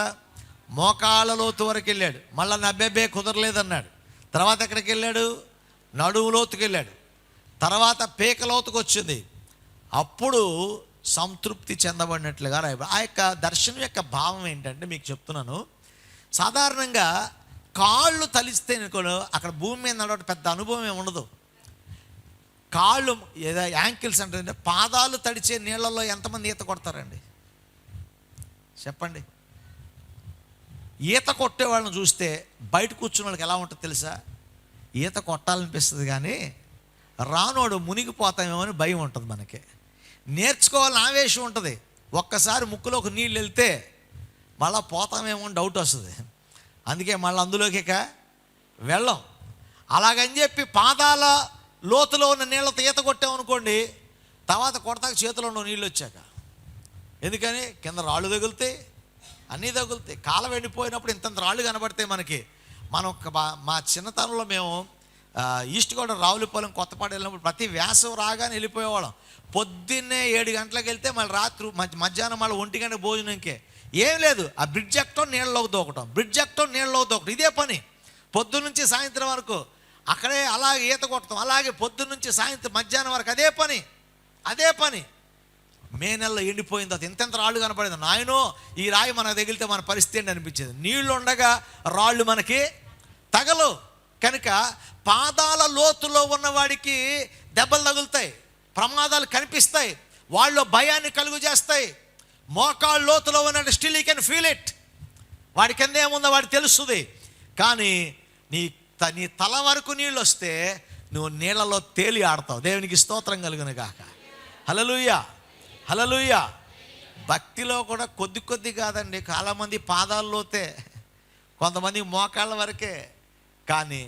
మోకాళ్ళ లోతు వరకు వెళ్ళాడు. మళ్ళీ నబ్బెబ్బే కుదరలేదన్నాడు. తర్వాత ఎక్కడికి వెళ్ళాడు? నడుము లోతుకి వెళ్ళాడు. తర్వాత పీక లోతుకు వచ్చింది. అప్పుడు సంతృప్తి చెందబడినట్లుగా రాయబడి. ఆ యొక్క దర్శనం యొక్క భావం ఏంటంటే మీకు చెప్తున్నాను. సాధారణంగా కాళ్ళు తలిస్తే అక్కడ భూమి మీద నడవడం పెద్ద అనుభవం ఏమి ఉండదు. కాళ్ళు ఏదో యాంకిల్స్ అంటే పాదాలు తడిచే నీళ్ళల్లో ఎంతమంది ఈత కొడతారండి చెప్పండి? ఈత కొట్టే వాళ్ళని చూస్తే బయట కూర్చున్న వాళ్ళకి ఎలా ఉంటుందో తెలుసా? ఈత కొట్టాలనిపిస్తుంది కానీ రానోడు మునిగిపోతామేమో అని భయం ఉంటుంది. మనకి నేర్చుకోవాలని ఆవేశం ఉంటుంది. ఒక్కసారి ముక్కులోకి నీళ్ళు వెళ్తే మళ్ళీ పోతామేమో అని డౌట్ వస్తుంది. అందుకే మళ్ళీ అందులోకి వెళ్ళం. అలాగని చెప్పి పాదాల లోతులో ఉన్న నీళ్ళతో ఈత కొట్టామనుకోండి, తర్వాత కొడతాక చేతిలో ఉన్న నీళ్ళు వచ్చాక. ఎందుకని? కింద రాళ్ళు తగులుతాయి, అన్నీ తగులుతాయి. కాలం ఎండిపోయినప్పుడు ఇంతంత రాళ్ళు కనబడతాయి మనకి. మనం మా చిన్నతనంలో మేము ఈస్ట్ గోడ రావులపాలెం కొత్తపాడు వెళ్ళినప్పుడు ప్రతి వేసవి రాగానే వెళ్ళిపోయేవాళ్ళం. పొద్దున్నే 7 గంటలకు వెళ్తే మళ్ళీ రాత్రి మధ్యాహ్నం మళ్ళీ 1 గంట భోజనంకే. ఏం లేదు, ఆ బ్రిడ్జ్ ఎక్కటం నీళ్ళలోకి దూకటం, బ్రిడ్జ్ ఎక్కటం నీళ్ళలోకి దూకటం, ఇదే పని పొద్దున్న నుంచి సాయంత్రం వరకు. అక్కడే అలాగే ఈత కొట్టడం, అలాగే పొద్దున్న నుంచి సాయంత్రం మధ్యాహ్నం వరకు అదే పని. మే నెలలో ఎండిపోయిన తర్వాత ఇంతెంత రాళ్ళు కనపడింది. నాయనో, ఈ రాయి మనకు తగిలితే మన పరిస్థితి ఏంటి అనిపించేది. నీళ్లు ఉండగా రాళ్ళు మనకి తగలు కనుక పాదాల లోతులో ఉన్నవాడికి దెబ్బలు తగులుతాయి, ప్రమాదాలు కనిపిస్తాయి, వాళ్ళు భయాన్ని కలుగు చేస్తాయి. మోకాళ్ళ లోతులో ఉన్న still you can feel it. వాడి కింద ఏముందో వాడికి తెలుస్తుంది. కానీ నీ తల వరకు నీళ్ళు వస్తే నువ్వు నీళ్ళలో తేలి ఆడతావు. దేవునికి స్తోత్రం కలుగును గాక. హల్లెలూయా, హల్లెలూయా. భక్తిలో కూడా కొద్ది కాదండి. చాలామంది పాదాల్లోతే, కొంతమంది మోకాళ్ళ వరకే. కానీ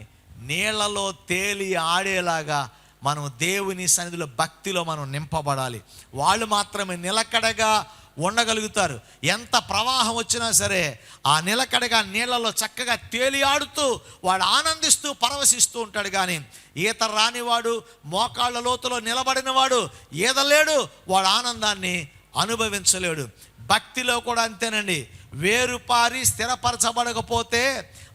నీళ్లలో తేలి ఆడేలాగా మనం దేవుని సన్నిధిలో భక్తిలో మనం నింపబడాలి. వాళ్ళు మాత్రమే నిలకడగా ఉండగలుగుతారు. ఎంత ప్రవాహం వచ్చినా సరే ఆ నిలకడగా నీళ్లలో చక్కగా తేలి ఆడుతూ వాడు ఆనందిస్తూ పరవశిస్తూ ఉంటాడు. కానీ ఈత రానివాడు, మోకాళ్ళ లోతులో నిలబడినవాడు ఈదలేడు. వాడు ఆనందాన్ని అనుభవించలేడు. భక్తిలో కూడా అంతేనండి. వేరుపారి స్థిరపరచబడకపోతే,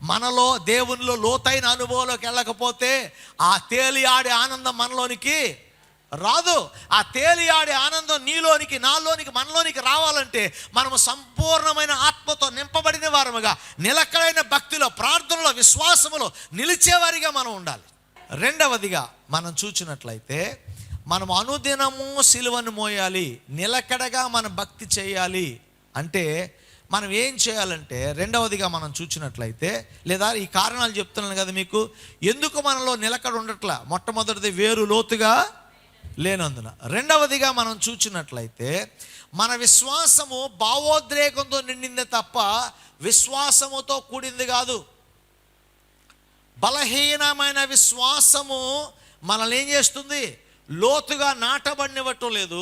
మనలో దేవునిలో లోతైన అనుభవంలోకి వెళ్ళకపోతే ఆ తేలియాడే ఆనందం మనలోనికి రాదు. ఆ తేలియాడే ఆనందం నీలోనికి, నాలోనికి, మనలోనికి రావాలంటే మనము సంపూర్ణమైన ఆత్మతో నింపబడిన వారముగా, నిలకడైన భక్తిలో, ప్రార్థనలో, విశ్వాసములో నిలిచేవారిగా మనం ఉండాలి. రెండవదిగా మనం చూచినట్లయితే, మనం అనుదినము సిలువను మోయాలి, నిలకడగా మనం భక్తి చేయాలి. అంటే మనం ఏం చేయాలంటే, రెండవదిగా మనం చూచినట్లయితే, లేదా ఈ కారణాలు చెప్తున్నాను కదా మీకు, ఎందుకు మనలో నిలకడ ఉండట్లా. మొట్టమొదటిది వేరు లోతుగా లేనందున. రెండవదిగా మనం చూచినట్లయితే, మన విశ్వాసము భావోద్రేకంతో నిండిందే తప్ప విశ్వాసముతో కూడింది కాదు. బలహీనమైన విశ్వాసము మనల్ని ఏం చేస్తుంది? లోతుగా నాటబడినివ్వటం లేదు.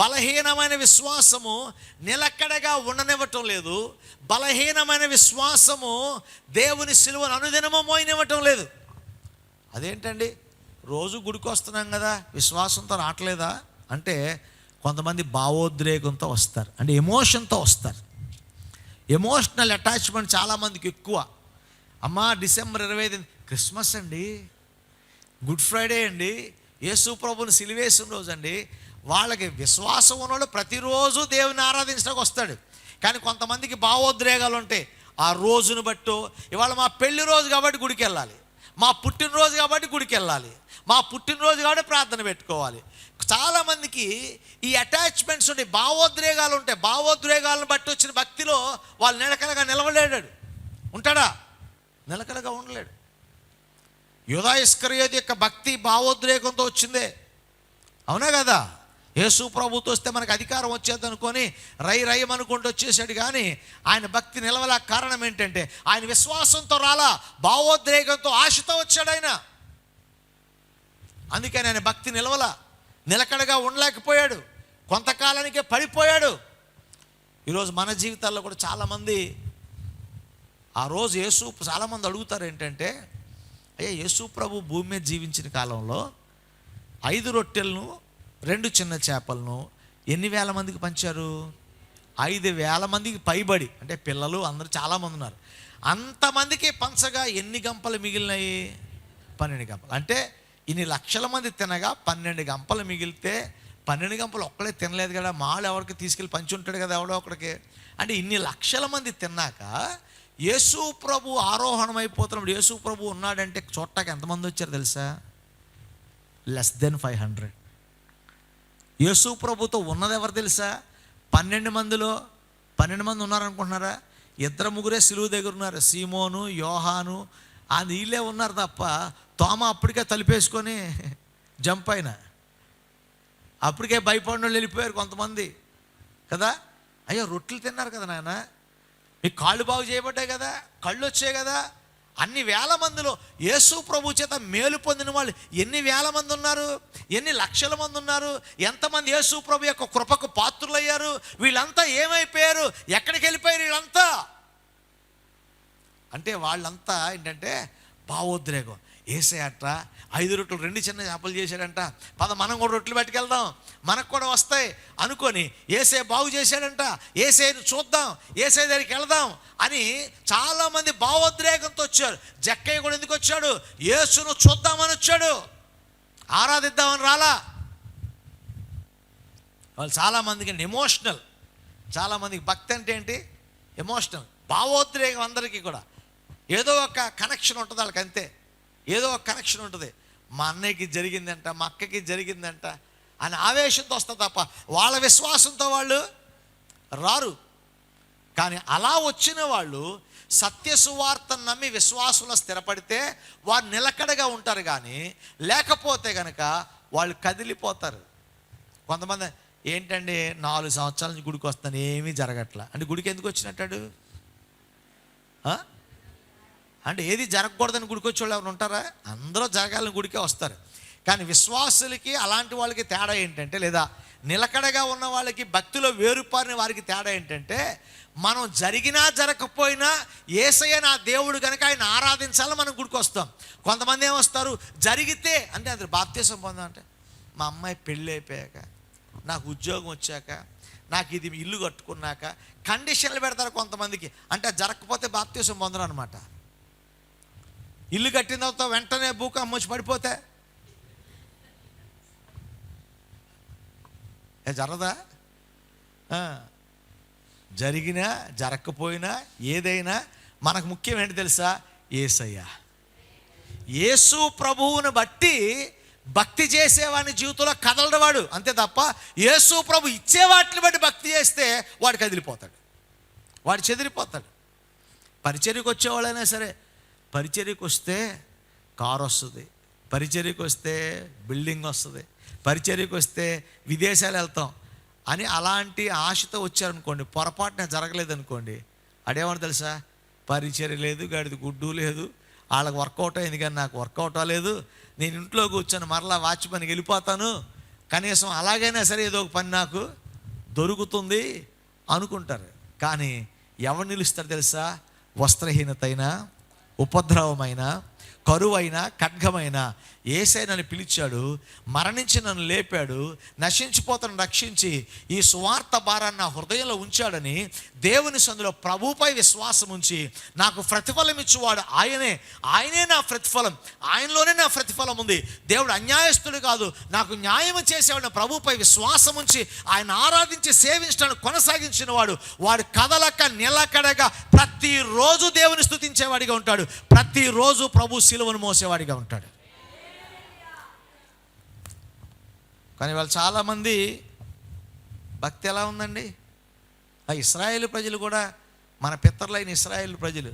బలహీనమైన విశ్వాసము నిలకడగా ఉండనివ్వటం లేదు. బలహీనమైన విశ్వాసము దేవుని సిలువను అనుదినము మోయనివ్వటం లేదు. అదేంటండి, రోజు గుడికి వస్తున్నాం కదా, విశ్వాసంతో రావట్లేదా అంటే, కొంతమంది భావోద్రేకంతో వస్తారు, అంటే ఎమోషన్తో వస్తారు. ఎమోషనల్ అటాచ్మెంట్ చాలామందికి ఎక్కువ. అమ్మా డిసెంబర్ 25 క్రిస్మస్ అండి, గుడ్ ఫ్రైడే అండి, యేసు ప్రభువుని సిలువేసిన రోజు అండి. వాళ్ళకి విశ్వాసం ఉన్నవాడు ప్రతిరోజు దేవుని ఆరాధించడానికి వస్తాడు. కానీ కొంతమందికి భావోద్రేగాలు ఉంటాయి. ఆ రోజును బట్టో, ఇవాళ మా పెళ్లి రోజు కాబట్టి గుడికి వెళ్ళాలి, మా పుట్టినరోజు కాబట్టి గుడికి వెళ్ళాలి, మా పుట్టినరోజు కాబట్టి ప్రార్థన పెట్టుకోవాలి. చాలామందికి ఈ అటాచ్మెంట్స్ ఉంటాయి, భావోద్రేగాలు ఉంటాయి. భావోద్రేగాలను బట్టి వచ్చిన భక్తిలో వాళ్ళు నిలకడగా నిలవలేడు. ఉంటాడా? నిలకడగా ఉండలేడు. యూదా ఇస్కరియోతు యొక్క భక్తి భావోద్రేకంతో వచ్చిందే, అవునా కదా? యేసు ప్రభుతో వస్తే మనకు అధికారం వచ్చేది అనుకొని రయ్యమనుకుంటూ వచ్చేసాడు. కానీ ఆయన భక్తి నిలవల. కారణం ఏంటంటే, ఆయన విశ్వాసంతో రాలా, భావోద్రేకంతో, ఆశతో వచ్చాడు ఆయన. అందుకని ఆయన భక్తి నిలవల, నిలకడగా ఉండలేకపోయాడు, కొంతకాలానికే పడిపోయాడు. ఈరోజు మన జీవితాల్లో కూడా చాలామంది ఆ రోజు చాలామంది అడుగుతారు ఏంటంటే, అయ్యా యేసు ప్రభు భూమి మీద జీవించిన కాలంలో 5 రొట్టెలను 2 చిన్న చేపలను ఎన్ని వేల మందికి పంచారు? 5,000 మందికి పైబడి, అంటే పిల్లలు అందరూ చాలామంది ఉన్నారు. అంతమందికి పంచగా ఎన్ని గంపలు మిగిలినాయి? 12 గంపలు. అంటే ఇన్ని లక్షల మంది తినగా 12 గంపలు మిగిలితే, 12 గంపలు ఒక్కడే తినలేదు కదా, మాలు ఎవరికి తీసుకెళ్ళి పంచి ఉంటాడు కదా ఎవడో ఒకడికి. అంటే ఇన్ని లక్షల మంది తిన్నాక యేసు ప్రభు ఆరోహణం అయిపోతున్నప్పుడు, యేసు ప్రభు ఉన్నాడంటే చూడటానికి ఎంతమంది వచ్చారు తెలుసా? Less than 500. యేసు ప్రభుతో ఉన్నది ఎవరు తెలుసా? 12 మందిలో 12 మంది ఉన్నారనుకుంటున్నారా? 2-3 సిలువ దగ్గర ఉన్నారు, సీమోను, యోహాను, వీళ్ళే ఉన్నారు తప్ప తోమ అప్పటికే తలిపేసుకొని జంప్ అయినా, అప్పటికే భయపడిన వాళ్ళు వెళ్ళిపోయారు కొంతమంది కదా. అయ్యో రొట్టెలు తిన్నారు కదా నాయన, మీకు కాళ్ళు బాగు చేయబడ్డాయి కదా, కళ్ళు వచ్చాయి కదా. అన్ని వేల మందిలో యేసు ప్రభు చేత మేలు పొందిన వాళ్ళు ఎన్ని వేల మంది ఉన్నారు? ఎన్ని లక్షల మంది ఉన్నారు? ఎంతమంది యేసు ప్రభు యొక్క కృపకు పాత్రులయ్యారు? వీళ్ళంతా ఏమైపోయారు? ఎక్కడికి వెళ్ళిపోయారు వీళ్ళంతా? అంటే వాళ్ళంతా ఏంటంటే భావోద్రేకం. ఏసేయట 5 రొట్టెలు 2 చిన్న చేపలు చేశాడంట, పద మనం కూడా రొట్టెలు పట్టుకెళ్దాం, మనకు కూడా వస్తాయి అనుకొని ఏసే బాగు చేశాడంట, ఏసేను చూద్దాం, ఏసే దగ్గరికి వెళ్దాం అని చాలామంది భావోద్రేకంతో వచ్చారు. జక్కయ్య కూడా ఎందుకు వచ్చాడు? యేసును చూద్దామని వచ్చాడు, ఆరాధిద్దామని రాలా. వాళ్ళు చాలామందికి ఎమోషనల్, చాలామందికి భక్తి అంటే ఏంటి? ఎమోషనల్, భావోద్రేకం. అందరికీ కూడా ఏదో ఒక కనెక్షన్ ఉంటుంది వాళ్ళకి, అంతే. ఏదో ఒక కనెక్షన్ ఉంటుంది. మా అన్నయ్యకి జరిగిందంట, మా అక్కకి జరిగిందంట అని ఆవేశంతో వస్తుంది తప్ప వాళ్ళ విశ్వాసంతో వాళ్ళు రారు. కానీ అలా వచ్చిన వాళ్ళు సత్య సువార్తను నమ్మి విశ్వాసంలో స్థిరపడితే వారు నిలకడగా ఉంటారు. కానీ లేకపోతే కనుక వాళ్ళు కదిలిపోతారు. కొంతమంది ఏంటండి 4 సంవత్సరాల నుంచి గుడికి వస్తాను, ఏమీ జరగట్లా అంటే గుడికి ఎందుకు వచ్చినట్టాడు? అంటే ఏది జరగకూడదని గుడికి వచ్చేవాళ్ళు ఎవరు ఉంటారా? అందరూ జరగాలని గుడికే వస్తారు. కానీ విశ్వాసులకి అలాంటి వాళ్ళకి తేడా ఏంటంటే, లేదా నిలకడగా ఉన్న వాళ్ళకి, భక్తిలో వేరుపారిన వారికి తేడా ఏంటంటే, మనం జరిగినా జరగకపోయినా యేసయ్య నా దేవుడు కనుక ఆయన ఆరాధించాలని మనం గుడికి వస్తాం. కొంతమంది ఏమొస్తారు, జరిగితే అంటే అది బాప్తిసం పొందాం అంటే, మా అమ్మాయి పెళ్ళి అయిపోయాక నాకు ఉద్యోగం వచ్చాక, నాకు ఇది ఇల్లు కట్టుకున్నాక కండిషన్లు పెడతారు కొంతమందికి. అంటే జరగకపోతే బాప్తీసం పొందరు అనమాట. ఇల్లు కట్టిన తర్వాత వెంటనే భూకంపం వచ్చి పడిపోతే జరగదా? జరిగినా జరగకపోయినా ఏదైనా మనకు ముఖ్యం ఏంటి తెలుసా? యేసయ్య. యేసు ప్రభువుని బట్టి భక్తి చేసేవాడిని జీవితంలో కదలడవాడు, అంతే తప్ప యేసు ప్రభు ఇచ్చే వాటిని బట్టి భక్తి చేస్తే వాడు కదిలిపోతాడు, వాడు చెదిరిపోతాడు. పరిచర్యకు వచ్చేవాళ్ళైనా సరే, పరిచర్యకు వస్తే కారు వస్తుంది, పరిచర్యకు వస్తే బిల్డింగ్ వస్తుంది, పరిచర్యకు వస్తే విదేశాలు వెళ్తాం అని అలాంటి ఆశతో వచ్చారనుకోండి, పొరపాటున జరగలేదనుకోండి, అడేమని తెలుసా? పరిచర్య లేదు, గడిది గుడ్డు లేదు, వాళ్ళకి వర్కౌట్ అయింది కానీ నాకు వర్కౌట్ అవ్వలేదు, నేను ఇంట్లో కూర్చొని మరలా వాచ్మెన్కి వెళ్ళిపోతాను, కనీసం అలాగైనా సరే ఏదో ఒక పని నాకు దొరుకుతుంది అనుకుంటారు. కానీ ఎవరు నిలుస్తారు తెలుసా? వస్త్రహీనతైనా, ఉపద్రవమైన, కరువైన, ఖడ్గమైన యేసయ్య నన్ను పిలిచాడు, మరణించి నన్ను లేపాడు, నశించిపోతాను రక్షించి ఈ సువార్త భారాన్ని నా హృదయంలో ఉంచాడని దేవుని సందులో ప్రభువుపై విశ్వాసం ఉంచి నాకు ప్రతిఫలం ఇచ్చేవాడు ఆయనే నా ప్రతిఫలం, ఆయనలోనే నా ప్రతిఫలం ఉంది. దేవుడు అన్యాయస్తుడు కాదు, నాకు న్యాయం చేసేవాడు. ప్రభువుపై విశ్వాసం ఉంచి ఆయన ఆరాధించి సేవించడానికి కొనసాగించిన వాడు కదలక నిలకడగా ప్రతిరోజు దేవుని స్తుతించేవాడిగా ఉంటాడు, ప్రతిరోజు ప్రభు సిలువను మోసేవాడిగా ఉంటాడు. కానీ వాళ్ళు చాలామంది భక్తి ఎలా ఉందండి? ఆ ఇశ్రాయేలు ప్రజలు కూడా, మన పితరులైన ఇశ్రాయేలు ప్రజలు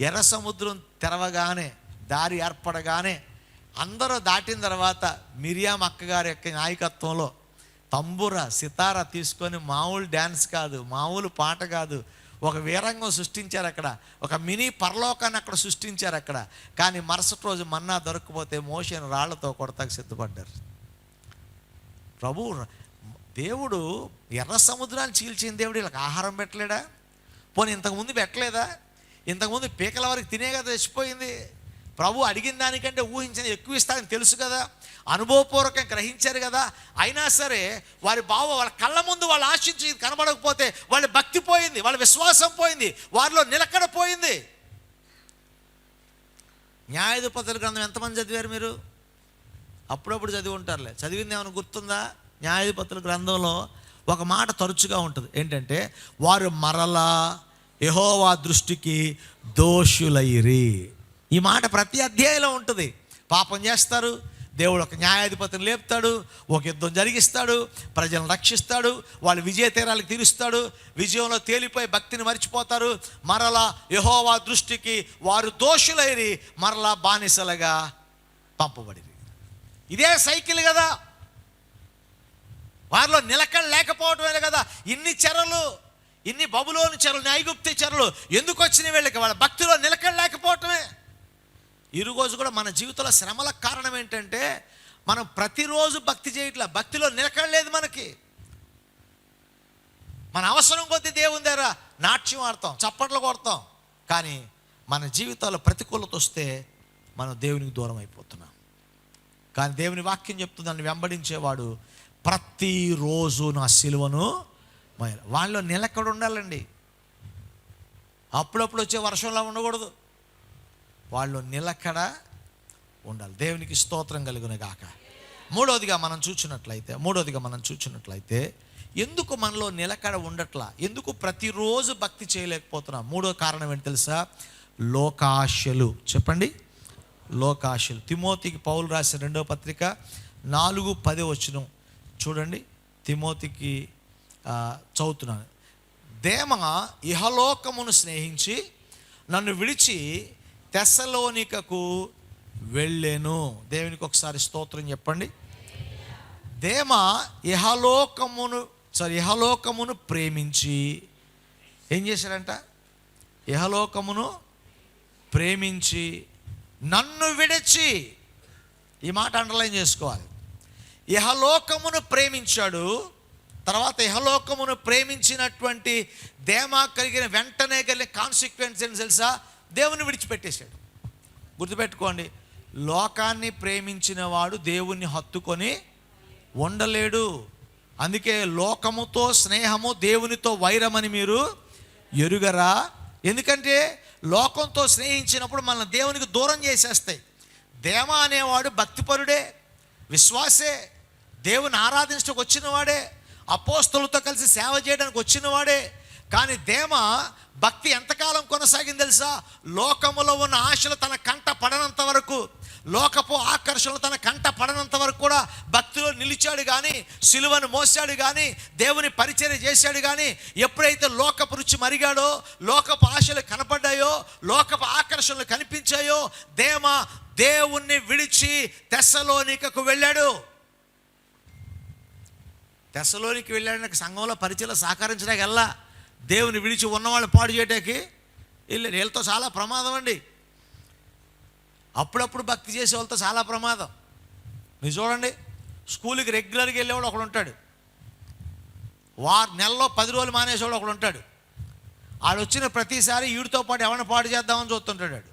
ఎర్ర సముద్రం తెరవగానే, దారి ఏర్పడగానే అందరూ దాటిన తర్వాత మిరియాం అక్కగారి యొక్క నాయకత్వంలో తంబుర సితార తీసుకొని మామూలు డ్యాన్స్ కాదు, మామూలు పాట కాదు, ఒక వీరంగం సృష్టించారు అక్కడ, ఒక మినీ పరలోకాన్ని అక్కడ సృష్టించారు అక్కడ. కానీ మరుసటి రోజు మన్నా దొరకకపోతే మోషేను రాళ్లతో కొడతాకు సిద్ధపడ్డారు. దేవుడు ఎర్ర సముద్రాన్ని చీల్చిన దేవుడు వీళ్ళకి ఆహారం పెట్టలేడా? పోనీ ఇంతకుముందు పెట్టలేదా? ఇంతకుముందు పీకల వరకు తినే కదా తెచ్చిపోయింది. ప్రభు అడిగిన దానికంటే ఊహించిన ఎక్కువ ఇస్తారని తెలుసు కదా, అనుభవపూర్వకంగా గ్రహించారు కదా. అయినా సరే వాళ్ళ కళ్ళ ముందు వాళ్ళు ఆశించి కనబడకపోతే వాళ్ళ భక్తి పోయింది, వాళ్ళ విశ్వాసం పోయింది, వారిలో నిలకడ పోయింది. న్యాయాధిపతుల గ్రంథం ఎంతమంది చదివారు మీరు? అప్పుడప్పుడు చదివి ఉంటారులే. చదివింది ఏమైనా గుర్తుందా? న్యాయాధిపతుల గ్రంథంలో ఒక మాట తరచుగా ఉంటుంది, ఏంటంటే వారు మరలా యెహోవా దృష్టికి దోషులైరి. ఈ మాట ప్రతి అధ్యాయంలో ఉంటుంది. పాపం చేస్తారు, దేవుడు ఒక న్యాయాధిపతిని లేపుతాడు, ఒక యుద్ధం జరిగిస్తాడు, ప్రజలను రక్షిస్తాడు, వాళ్ళు విజయ తీరాలకు తీరుస్తాడు, విజయంలో తేలిపోయి భక్తిని మర్చిపోతారు, మరలా యెహోవా దృష్టికి వారు దోషులైరి, మరలా బానిసలుగా పంపబడిరి. ఇదే సైకిల్ కదా, వారిలో నిలకడ లేకపోవటమే కదా ఇన్ని చెరలు, ఇన్ని బబులోను చెరలు, ఐగుప్తు చెరలు ఎందుకు వచ్చినాయి వీళ్ళకి? వాళ్ళ భక్తిలో నిలకడ లేకపోవటమే. ఈరోజు కూడా మన జీవితంలో శ్రమలకు కారణం ఏంటంటే మనం ప్రతిరోజు భక్తి చేయట్లా, భక్తిలో నిలకడ లేదు మనకి. మన అవసరం కొద్దీ దేవుని దగ్గర నాట్యం ఆడతాం, చప్పట్లు కొడతాం, కానీ మన జీవితాల్లో ప్రతికూలత వస్తే మనం దేవునికి దూరం అయిపోతున్నాం. కానీ దేవుని వాక్యం చెప్తుంది, దాన్ని వెంబడించేవాడు ప్రతిరోజు నా సిలువను వాళ్ళలో నిలకడ ఉండాలండి. అప్పుడప్పుడు వచ్చే వర్షంలా ఉండకూడదు, వాళ్ళు నిలకడ ఉండాలి. దేవునికి స్తోత్రం కలుగును గాక. మూడోదిగా మనం చూచినట్లయితే ఎందుకు మనలో నిలకడ ఉండట్లా, ఎందుకు ప్రతిరోజు భక్తి చేయలేకపోతున్నాం? మూడో కారణం ఏంటి తెలుసా? లోకాశలు. చెప్పండి, లోకాశలు. తిమోతికి పౌలు రాసిన 2వ పత్రిక 4:10 చూడండి. తిమోతికి చదువుతున్నాను. దేమ ఇహలోకమును స్నేహించి నన్ను విడిచి తెస్సలోనికకు వెళ్ళెను. దేవునికి ఒకసారి స్తోత్రం చెప్పండి. దేమ ఇహలోకమును ప్రేమించి ఏం చేశాడంట? ఇహలోకమును ప్రేమించి నన్ను విడిచి, ఈ మాట అండర్లైన్ చేసుకోవాలి. ఇహలోకమును ప్రేమించాడు, తర్వాత ఇహలోకమును ప్రేమించినటువంటి దేమా కలిగిన వెంటనే కలిగిన కాన్సిక్వెన్స్ ఏంటి తెలుసా? దేవుని విడిచిపెట్టేశాడు. గుర్తుపెట్టుకోండి, లోకాన్ని ప్రేమించిన వాడు దేవుణ్ణి హత్తుకొని ఉండలేడు. అందుకే లోకముతో స్నేహము దేవునితో వైరమని మీరు ఎరుగరా. ఎందుకంటే లోకంతో స్నేహించినప్పుడు మనల్ని దేవునికి దూరం చేసేస్తాయి. దేమ అనేవాడు భక్తిపరుడే, విశ్వాసే, దేవుని ఆరాధించడానికి వచ్చినవాడే, అపోస్తలులతో కలిసి సేవ చేయడానికి వచ్చినవాడే. కానీ దేమ భక్తి ఎంతకాలం కొనసాగింది తెలుసా? లోకములో ఉన్న ఆశలు తన కంట పడనంత వరకు, లోకపు ఆకర్షణలు తన కంట పడనంత వరకు కూడా భక్తిలో నిలిచాడు. కానీ సిలువను మోసాడు, కానీ దేవుని పరిచర్య చేశాడు. కానీ ఎప్పుడైతే లోకపు రుచి మరిగాడో, లోకపు ఆశలు కనపడ్డాయో, లోకపు ఆకర్షణలు కనిపించాయో, దేమ దేవుణ్ణి విడిచి తెస్సలోనికకు వెళ్ళాడు. తెస్సలోనికి వెళ్ళాడు. సంఘంలో పరిచయలో సహకరించడానికి వెళ్ళా, దేవుని విడిచి ఉన్నవాళ్ళని పాడు చేయడానికి వెళ్ళాడు. వీళ్ళతో చాలా ప్రమాదం అండి. అప్పుడప్పుడు భక్తి చేసే వాళ్ళతో చాలా ప్రమాదం. మీరు చూడండి, స్కూల్కి రెగ్యులర్గా వెళ్ళేవాడు ఒకడు ఉంటాడు, నెలలో 10 రోజులు మానేసేవాడు ఒకడు ఉంటాడు. ఆడు వచ్చిన ప్రతిసారి వీడితో పాటు ఎవరిని పాడు చేద్దామని చూస్తుంటాడు ఆడు.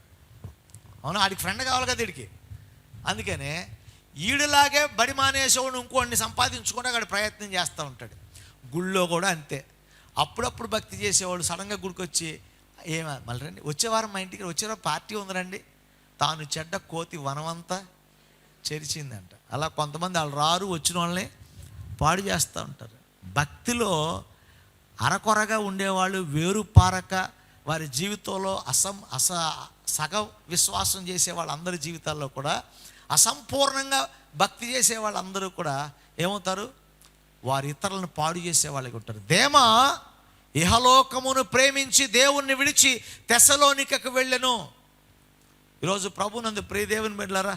అవును, ఆడికి ఫ్రెండ్ కావాలి కదా వీడికి. అందుకనే ఈడులాగే బడి మానేసేవాడు ఇంకోడిని సంపాదించుకుంటే అక్కడ ప్రయత్నం చేస్తూ ఉంటాడు. గుళ్ళో కూడా అంతే. అప్పుడప్పుడు భక్తి చేసేవాడు సడన్గా గుడికి వచ్చి, మళ్ళీ రండి, వచ్చేవారం మా ఇంటికి వచ్చేవారం పార్టీ ఉందండి, తాను చెడ్డ కోతి వనమంతా చెరిచిందంట. అలా కొంతమంది వాళ్ళు రారు, వచ్చిన వాళ్ళని పాడు చేస్తూ ఉంటారు. భక్తిలో అరకొరగా ఉండేవాళ్ళు, వేరు పారక వారి జీవితంలో సగ విశ్వాసం చేసే వాళ్ళందరి జీవితాల్లో కూడా, అసంపూర్ణంగా భక్తి చేసే వాళ్ళందరూ కూడా ఏమవుతారు? వారి ఇతరులను పాడు చేసే వాళ్ళకి ఉంటారు. దేమ ఇహలోకమును ప్రేమించి దేవుణ్ణి విడిచి తెస్సలోనికకు వెళ్ళెను. ఈరోజు ప్రభునందు ప్రియ దేవుని బిడ్డలారా,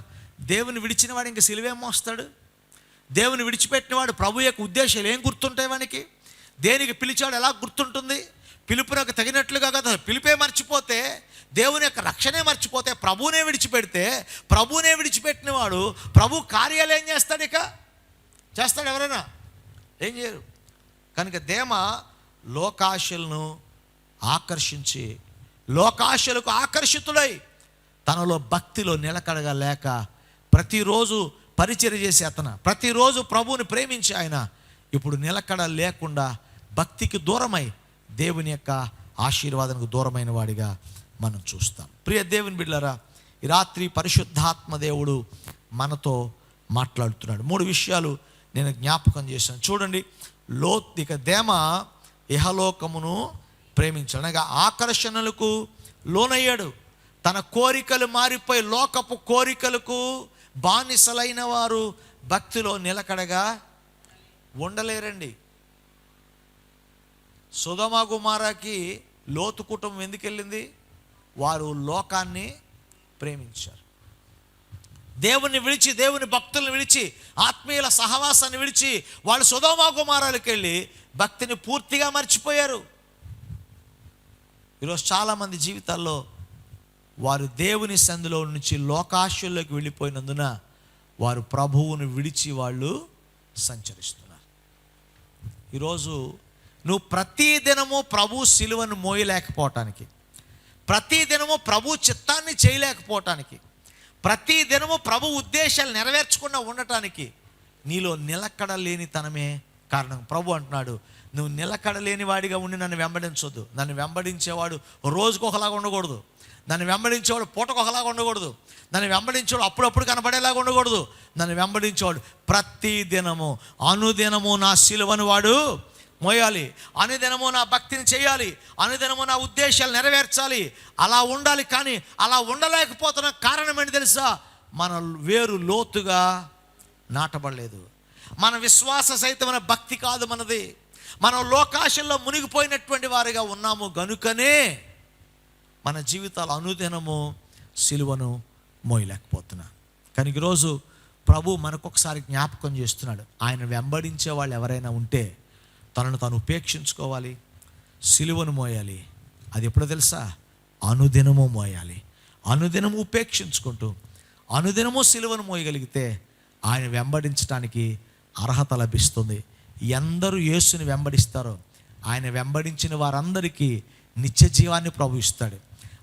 దేవుని విడిచిన వాడు ఇంక సిలువేం మోస్తాడు? దేవుని విడిచిపెట్టినవాడు ప్రభు యొక్క ఉద్దేశాలు ఏం గుర్తుంటాయి వానికి? దేనికి పిలిచాడు ఎలా గుర్తుంటుంది? పిలుపునకు తగినట్లుగా కదా. పిలిపే మర్చిపోతే, దేవుని యొక్క రక్షణే మర్చిపోతే, ప్రభువునే విడిచిపెడితే, ప్రభువునే విడిచిపెట్టిన వాడు ప్రభు కార్యాలు ఏం చేస్తాడు? ఇక చేస్తాడు? ఎవరైనా ఏం చేయరు. కనుక దేమ లోకాశలను ఆకర్షించి, లోకాశలకు ఆకర్షితులై తనలో భక్తిలో నిలకడగా లేక, ప్రతిరోజు పరిచర్య చేసే అతను, ప్రతిరోజు ప్రభువుని ప్రేమించి ఆయన ఇప్పుడు నిలకడ లేకుండా భక్తికి దూరమై దేవుని యొక్క ఆశీర్వాదానికి దూరమైన వాడిగా మనం చూస్తాం. ప్రియ దేవుని బిడ్డలారా, ఈ రాత్రి పరిశుద్ధాత్మ దేవుడు మనతో మాట్లాడుతున్నాడు. 3 విషయాలు నేను జ్ఞాపకం చేశాను. చూడండి, ఇక దేమ ఇహలోకమును ప్రేమించాడు, అనగా ఆకర్షణలకు లోనయ్యాడు. తన కోరికలు మారిపోయి లోకపు కోరికలకు బానిసలైన వారు భక్తిలో నిలకడగా ఉండలేరండి. సొదొమ గొమొర్రాకి లోతు కుటుంబం ఎందుకు వెళ్ళింది? వారు లోకాన్ని ప్రేమించారు. దేవుని విడిచి, దేవుని భక్తులను విడిచి, ఆత్మీయుల సహవాసాన్ని విడిచి వాళ్ళు సొదొమ గొమొర్రాలకు వెళ్ళి భక్తిని పూర్తిగా మర్చిపోయారు. ఈరోజు చాలామంది జీవితాల్లో వారు దేవుని సంధిలో నుంచి లోకాశల్లోకి వెళ్ళిపోయినందున వారు ప్రభువును విడిచి వాళ్ళు సంచరిస్తున్నారు. ఈరోజు నువ్వు ప్రతిదినము ప్రభు సిలువను మోయలేకపోవటానికి, ప్రతిదినము ప్రభు చిత్తాన్ని చేయలేకపోవటానికి, ప్రతిదినము ప్రభు ఉద్దేశాలు నెరవేర్చకుండా ఉండటానికి నీలో నిలకడ లేనితనమే కారణం. ప్రభు అంటున్నాడు, నువ్వు నిలకడ లేని వాడిగా ఉండి నన్ను వెంబడించొద్దు. నన్ను వెంబడించేవాడు రోజుకు ఒకలాగా ఉండకూడదు, నన్ను వెంబడించేవాడు పూటకు ఒకలాగా ఉండకూడదు, నన్ను వెంబడించేవాడు అప్పుడప్పుడు కనపడేలాగా ఉండకూడదు. నన్ను వెంబడించేవాడు ప్రతి దినము, అనుదినము నా సిలువను వాడు మోయాలి, అనుదినము నా భక్తిని చేయాలి, అనుదినము నా ఉద్దేశాలు నెరవేర్చాలి. అలా ఉండాలి. కానీ అలా ఉండలేకపోతున్న కారణం ఏంటి తెలుసా? మన వేరు లోతుగా నాటబడలేదు. మన విశ్వాస సహితమైన భక్తి కాదు మనది. మనం లోకాశల్లో మునిగిపోయినటువంటి వారిగా ఉన్నాము. గనుకనే మన జీవితాలు అనుదినము సిలువను మోయలేకపోతున్నా. కానీ ఈరోజు ప్రభు మనకొకసారి జ్ఞాపకం చేస్తున్నాడు, ఆయన వెంబడించే వాళ్ళు ఎవరైనా ఉంటే తనను తాను ఉపేక్షించుకోవాలి, సిలువను మోయాలి. అది ఎప్పుడో తెలుసా? అనుదినము మోయాలి. అనుదినము ఉపేక్షించుకుంటూ అనుదినము సిలువను మోయగలిగితే ఆయన వెంబడించడానికి అర్హత లభిస్తుంది. ఎందరూ యేసుని వెంబడిస్తారో ఆయన వెంబడించిన వారందరికీ నిత్య జీవాన్ని ప్రభు ఇస్తాడు.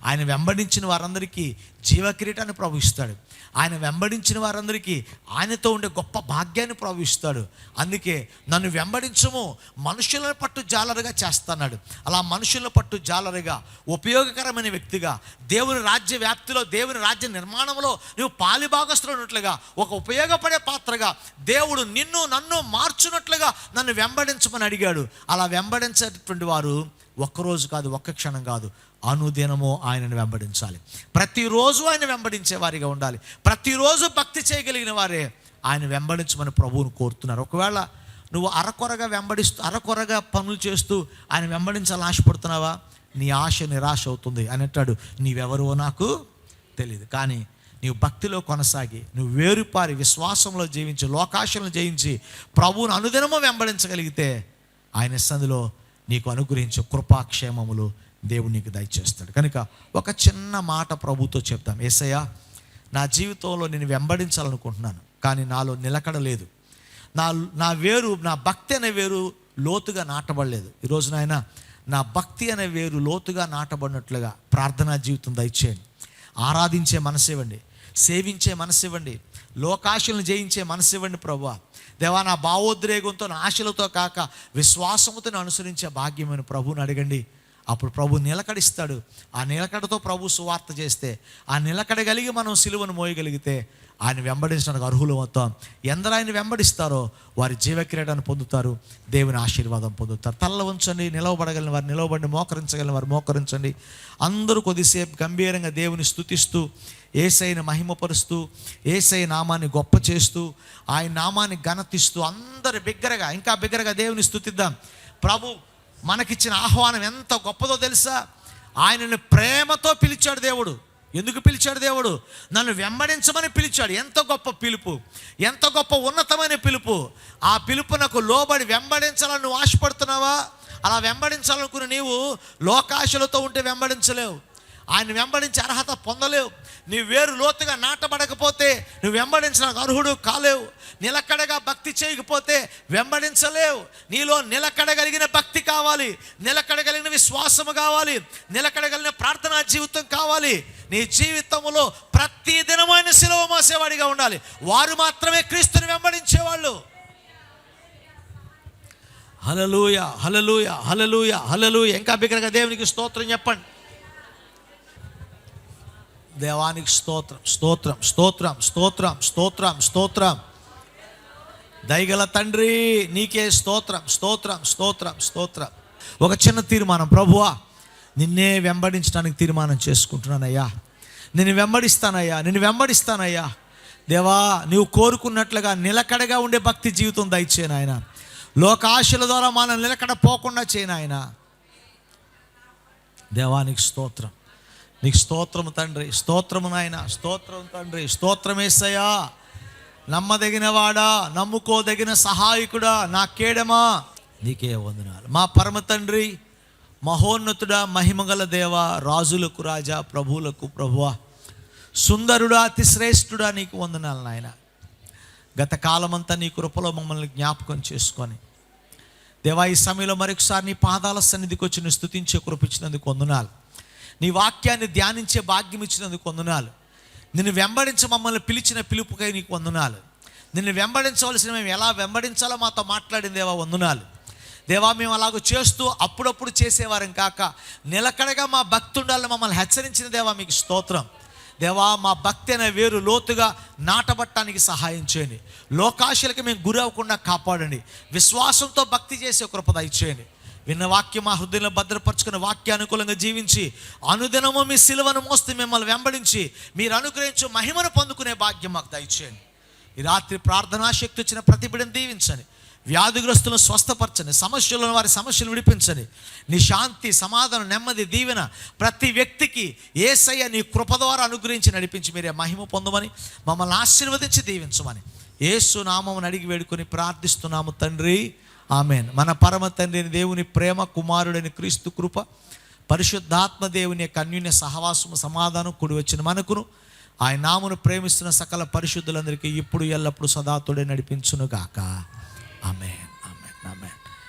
ఆయన వెంబడించిన వారందరికీ జీవకిరీటాన్ని ప్రభు ఇస్తాడు. ఆయన వెంబడించిన వారందరికీ ఆయనతో ఉండే గొప్ప భాగ్యాన్ని ప్రభు ఇస్తాడు. అందుకే నన్ను వెంబడించము, మనుషులను పట్టు జాలరుగా చేస్తున్నాడు. అలా మనుషులను పట్టు జాలరుగా, ఉపయోగకరమైన వ్యక్తిగా, దేవుని రాజ్య వ్యాప్తిలో, దేవుని రాజ్య నిర్మాణంలో నువ్వు పాలిభాగస్తులు ఉన్నట్లుగా, ఒక ఉపయోగపడే పాత్రగా దేవుడు నిన్ను నన్ను మార్చున్నట్లుగా నన్ను వెంబడించమని అడిగాడు. అలా వెంబడించేటటువంటి వారు ఒక్కరోజు కాదు, ఒక్క క్షణం కాదు, అనుదినము ఆయనను వెంబడించాలి. ప్రతిరోజు ఆయన వెంబడించే వారిగా ఉండాలి. ప్రతిరోజు భక్తి చేయగలిగిన వారే ఆయన వెంబడించమని ప్రభువును కోరుతున్నారు. ఒకవేళ నువ్వు అరకొరగా పనులు చేస్తూ ఆయన వెంబడించాలని ఆశపడుతున్నావా, నీ ఆశ నిరాశ అవుతుంది. అని అంటాడు, నీవెవరో నాకు తెలియదు. కానీ నీవు భక్తిలో కొనసాగి, నువ్వు వేరుపారి విశ్వాసంలో జీవించి, లోకాశలను జయించి ప్రభువును అనుదినము వెంబడించగలిగితే ఆయన సన్నిధిలో నీకు అనుగ్రహించే కృపాక్షేమములు దేవుడు నీకు దయచేస్తాడు. కనుక ఒక చిన్న మాట ప్రభుతో చెప్తాం. యేసయ్య, నా జీవితంలో నేను వెంబడించాలనుకుంటున్నాను, కానీ నాలో నిలకడ లేదు. నా వేరు, నా భక్తి అనే వేరు లోతుగా నాటబడలేదు. ఈరోజు నాయన నా భక్తి అనే వేరు లోతుగా నాటబడినట్లుగా ప్రార్థనా జీవితం దయచేయండి. ఆరాధించే మనసు ఇవ్వండి, సేవించే మనసు ఇవ్వండి, లోకాశలను జయించే మనసు ఇవ్వండి ప్రభువా. దేవా, నా భావోద్రేగంతో, నా ఆశలతో కాక విశ్వాసముతో అనుసరించే భాగ్యమైన ప్రభువుని అడగండి. అప్పుడు ప్రభు నిలకడిస్తాడు. ఆ నిలకడతో ప్రభు సువార్త చేస్తే, ఆ నిలకడ కలిగి మనం సిలువను మోయగలిగితే ఆయన వెంబడించడానికి అర్హులు అవుతాం. ఎందరు ఆయన వెంబడిస్తారో వారి జీవక్రీడాన్ని పొందుతారు, దేవుని ఆశీర్వాదం పొందుతారు. తల్ల ఉంచండి, నిలవబడగలిగిన వారు నిలవబడి, మోకరించగలిగిన వారు మోకరించండి. అందరూ కొద్దిసేపు గంభీరంగా దేవుని స్తుతిస్తూ, యేసయ్యను మహిమపరుస్తూ, యేసయ్య నామాన్ని గొప్ప చేస్తూ, ఆయన నామాన్ని ఘనతిస్తూ అందరు బిగ్గరగా, ఇంకా బిగ్గరగా దేవుని స్తుతిద్దాం. ప్రభు మనకిచ్చిన ఆహ్వానం ఎంత గొప్పదో తెలుసా? ఆయనను ప్రేమతో పిలిచాడు దేవుడు. ఎందుకు పిలిచాడు దేవుడు? నన్ను వెంబడించమని పిలిచాడు. ఎంత గొప్ప పిలుపు, ఎంత గొప్ప ఉన్నతమైన పిలుపు. ఆ పిలుపునకు లోబడి వెంబడించాలని నువ్వు ఆశపడుతున్నావా? అలా వెంబడించాలనుకుని నీవు లోకాశలతో ఉంటే వెంబడించలేవు. ఆయన వెంబడించే అర్హత పొందలేవు. నీ వేరు లోతుగా నాటబడకపోతే నువ్వు వెంబడించడానికి అర్హుడు కాలేవు. నిలకడగా భక్తి చేయకపోతే వెంబడించలేవు. నీలో నిలకడగలిగిన భక్తి కావాలి, నిలకడగలిగిన విశ్వాసము కావాలి, నిలకడగలిగిన ప్రార్థనా జీవితం కావాలి. నీ జీవితంలో ప్రతి దినమైన సిలువ మోసేవాడిగా ఉండాలి. వారు మాత్రమే క్రీస్తుని వెంబడించేవాళ్ళు. హల్లెలూయా, హల్లెలూయా, హల్లెలూయా, హల్లెలూయా. ఇంకా బిగ్గరగా దేవునికి స్తోత్రం చెప్పండి. దేవానికి స్తోత్రం, స్తోత్రం, స్తోత్రం, స్తోత్రం, స్తోత్రం, స్తోత్రం. దయగల తండ్రి నీకే స్తోత్రం, స్తోత్రం, స్తోత్రం, స్తోత్రం. ఒక చిన్న తీర్మానం, ప్రభువా నిన్నే వెంబడించడానికి తీర్మానం చేసుకుంటున్నానయ్యా. నేను వెంబడిస్తానయ్యా, నేను వెంబడిస్తానయ్యా. దేవా, నీవు కోరుకున్నట్లుగా నిలకడగా ఉండే భక్తి జీవితం దయచేయను ఆయన. లోక ఆశల ద్వారా మనం నిలకడ పోకుండా చేయను ఆయన. దేవానికి స్తోత్రం, నీకు స్తోత్రము తండ్రి, స్తోత్రము నాయన, స్తోత్రం తండ్రి, స్తోత్రం యేసయ్యా. నమ్మదగిన వాడా, నమ్ముకోదగిన సహాయకుడా, నా కేడమా నీకే వందనాలు. మా పరమ తండ్రి, మహోన్నతుడా, మహిమగల దేవా, రాజులకు రాజా, ప్రభువులకు ప్రభువా, సుందరుడా, అతి శ్రేష్ఠుడా, నీకు వందనాలు నాయన. గత కాలమంతా నీ కృపలో మమ్మల్ని జ్ఞాపకం చేసుకొని దేవా, ఈ సమయంలో మరొకసారి నీ పాదాల సన్నిధికి వచ్చి నీ స్తుతించే కృపించినందుకు వందనాలు. నీ వాక్యాన్ని ధ్యానించే భాగ్యం ఇచ్చినందుకు వందనాలు. నిన్ను వెంబడించ మమ్మల్ని పిలిచిన పిలుపుకై నీకు వందనాలు. నిన్ను వెంబడించవలసిన మేము ఎలా వెంబడించాలో మాతో మాట్లాడిన దేవా వందనాలు. దేవా, మేము అలాగ చేస్తూ అప్పుడప్పుడు చేసేవారం కాక నిలకడగా మా భక్తి ఉండాలని మమ్మల్ని హెచ్చరించిన దేవా మీకు స్తోత్రం. దేవా, మా భక్తి అనే వేరు లోతుగా నాటబట్టడానికి సహాయం చేయండి. లోకాశలకి మేము గురి అవ్వకుండా కాపాడండి. విశ్వాసంతో భక్తి చేసే కృప దయచేయండి. విన్న వాక్యం మా హృదయంలో భద్రపరుచుకున్న వాక్యానుకూలంగా జీవించి అనుదినము మీ సిలువను మోస్తూ మిమ్మల్ని వెంబడించి మీరు అనుగ్రహించు మహిమను పొందుకునే భాగ్యం మాకు దయచేయండి. ఈ రాత్రి ప్రార్థనా శక్తి వచ్చిన ప్రతి బిడ్డను దీవించండి. వ్యాధిగ్రస్తులను స్వస్థపరచండి. సమస్యలను వారి సమస్యలు విడిపించండి. నీ శాంతి, సమాధానం, నెమ్మది, దీవెన ప్రతి వ్యక్తికి యేసయ్య నీ కృప ద్వారా అనుగ్రహించి నడిపించి మీరే మహిమ పొందమని, మమ్మల్ని ఆశీర్వదించి దీవించమని యేసు నామమును అడిగి వేడుకొని ప్రార్థిస్తున్నాము తండ్రి, ఆమెన్. మన పరమ తండ్రిని దేవుని ప్రేమ, కుమారుడైన క్రీస్తు కృప, పరిశుద్ధాత్మ దేవుని యొక్క అన్యోన్య సహవాసము, సమాధానం కూడి వచ్చిన మనకును ఆయన నామను ప్రేమిస్తున్న సకల పరిశుద్ధులందరికీ ఇప్పుడు ఎల్లప్పుడు సదాతుడే నడిపించును గాక. Amen, amen, amen.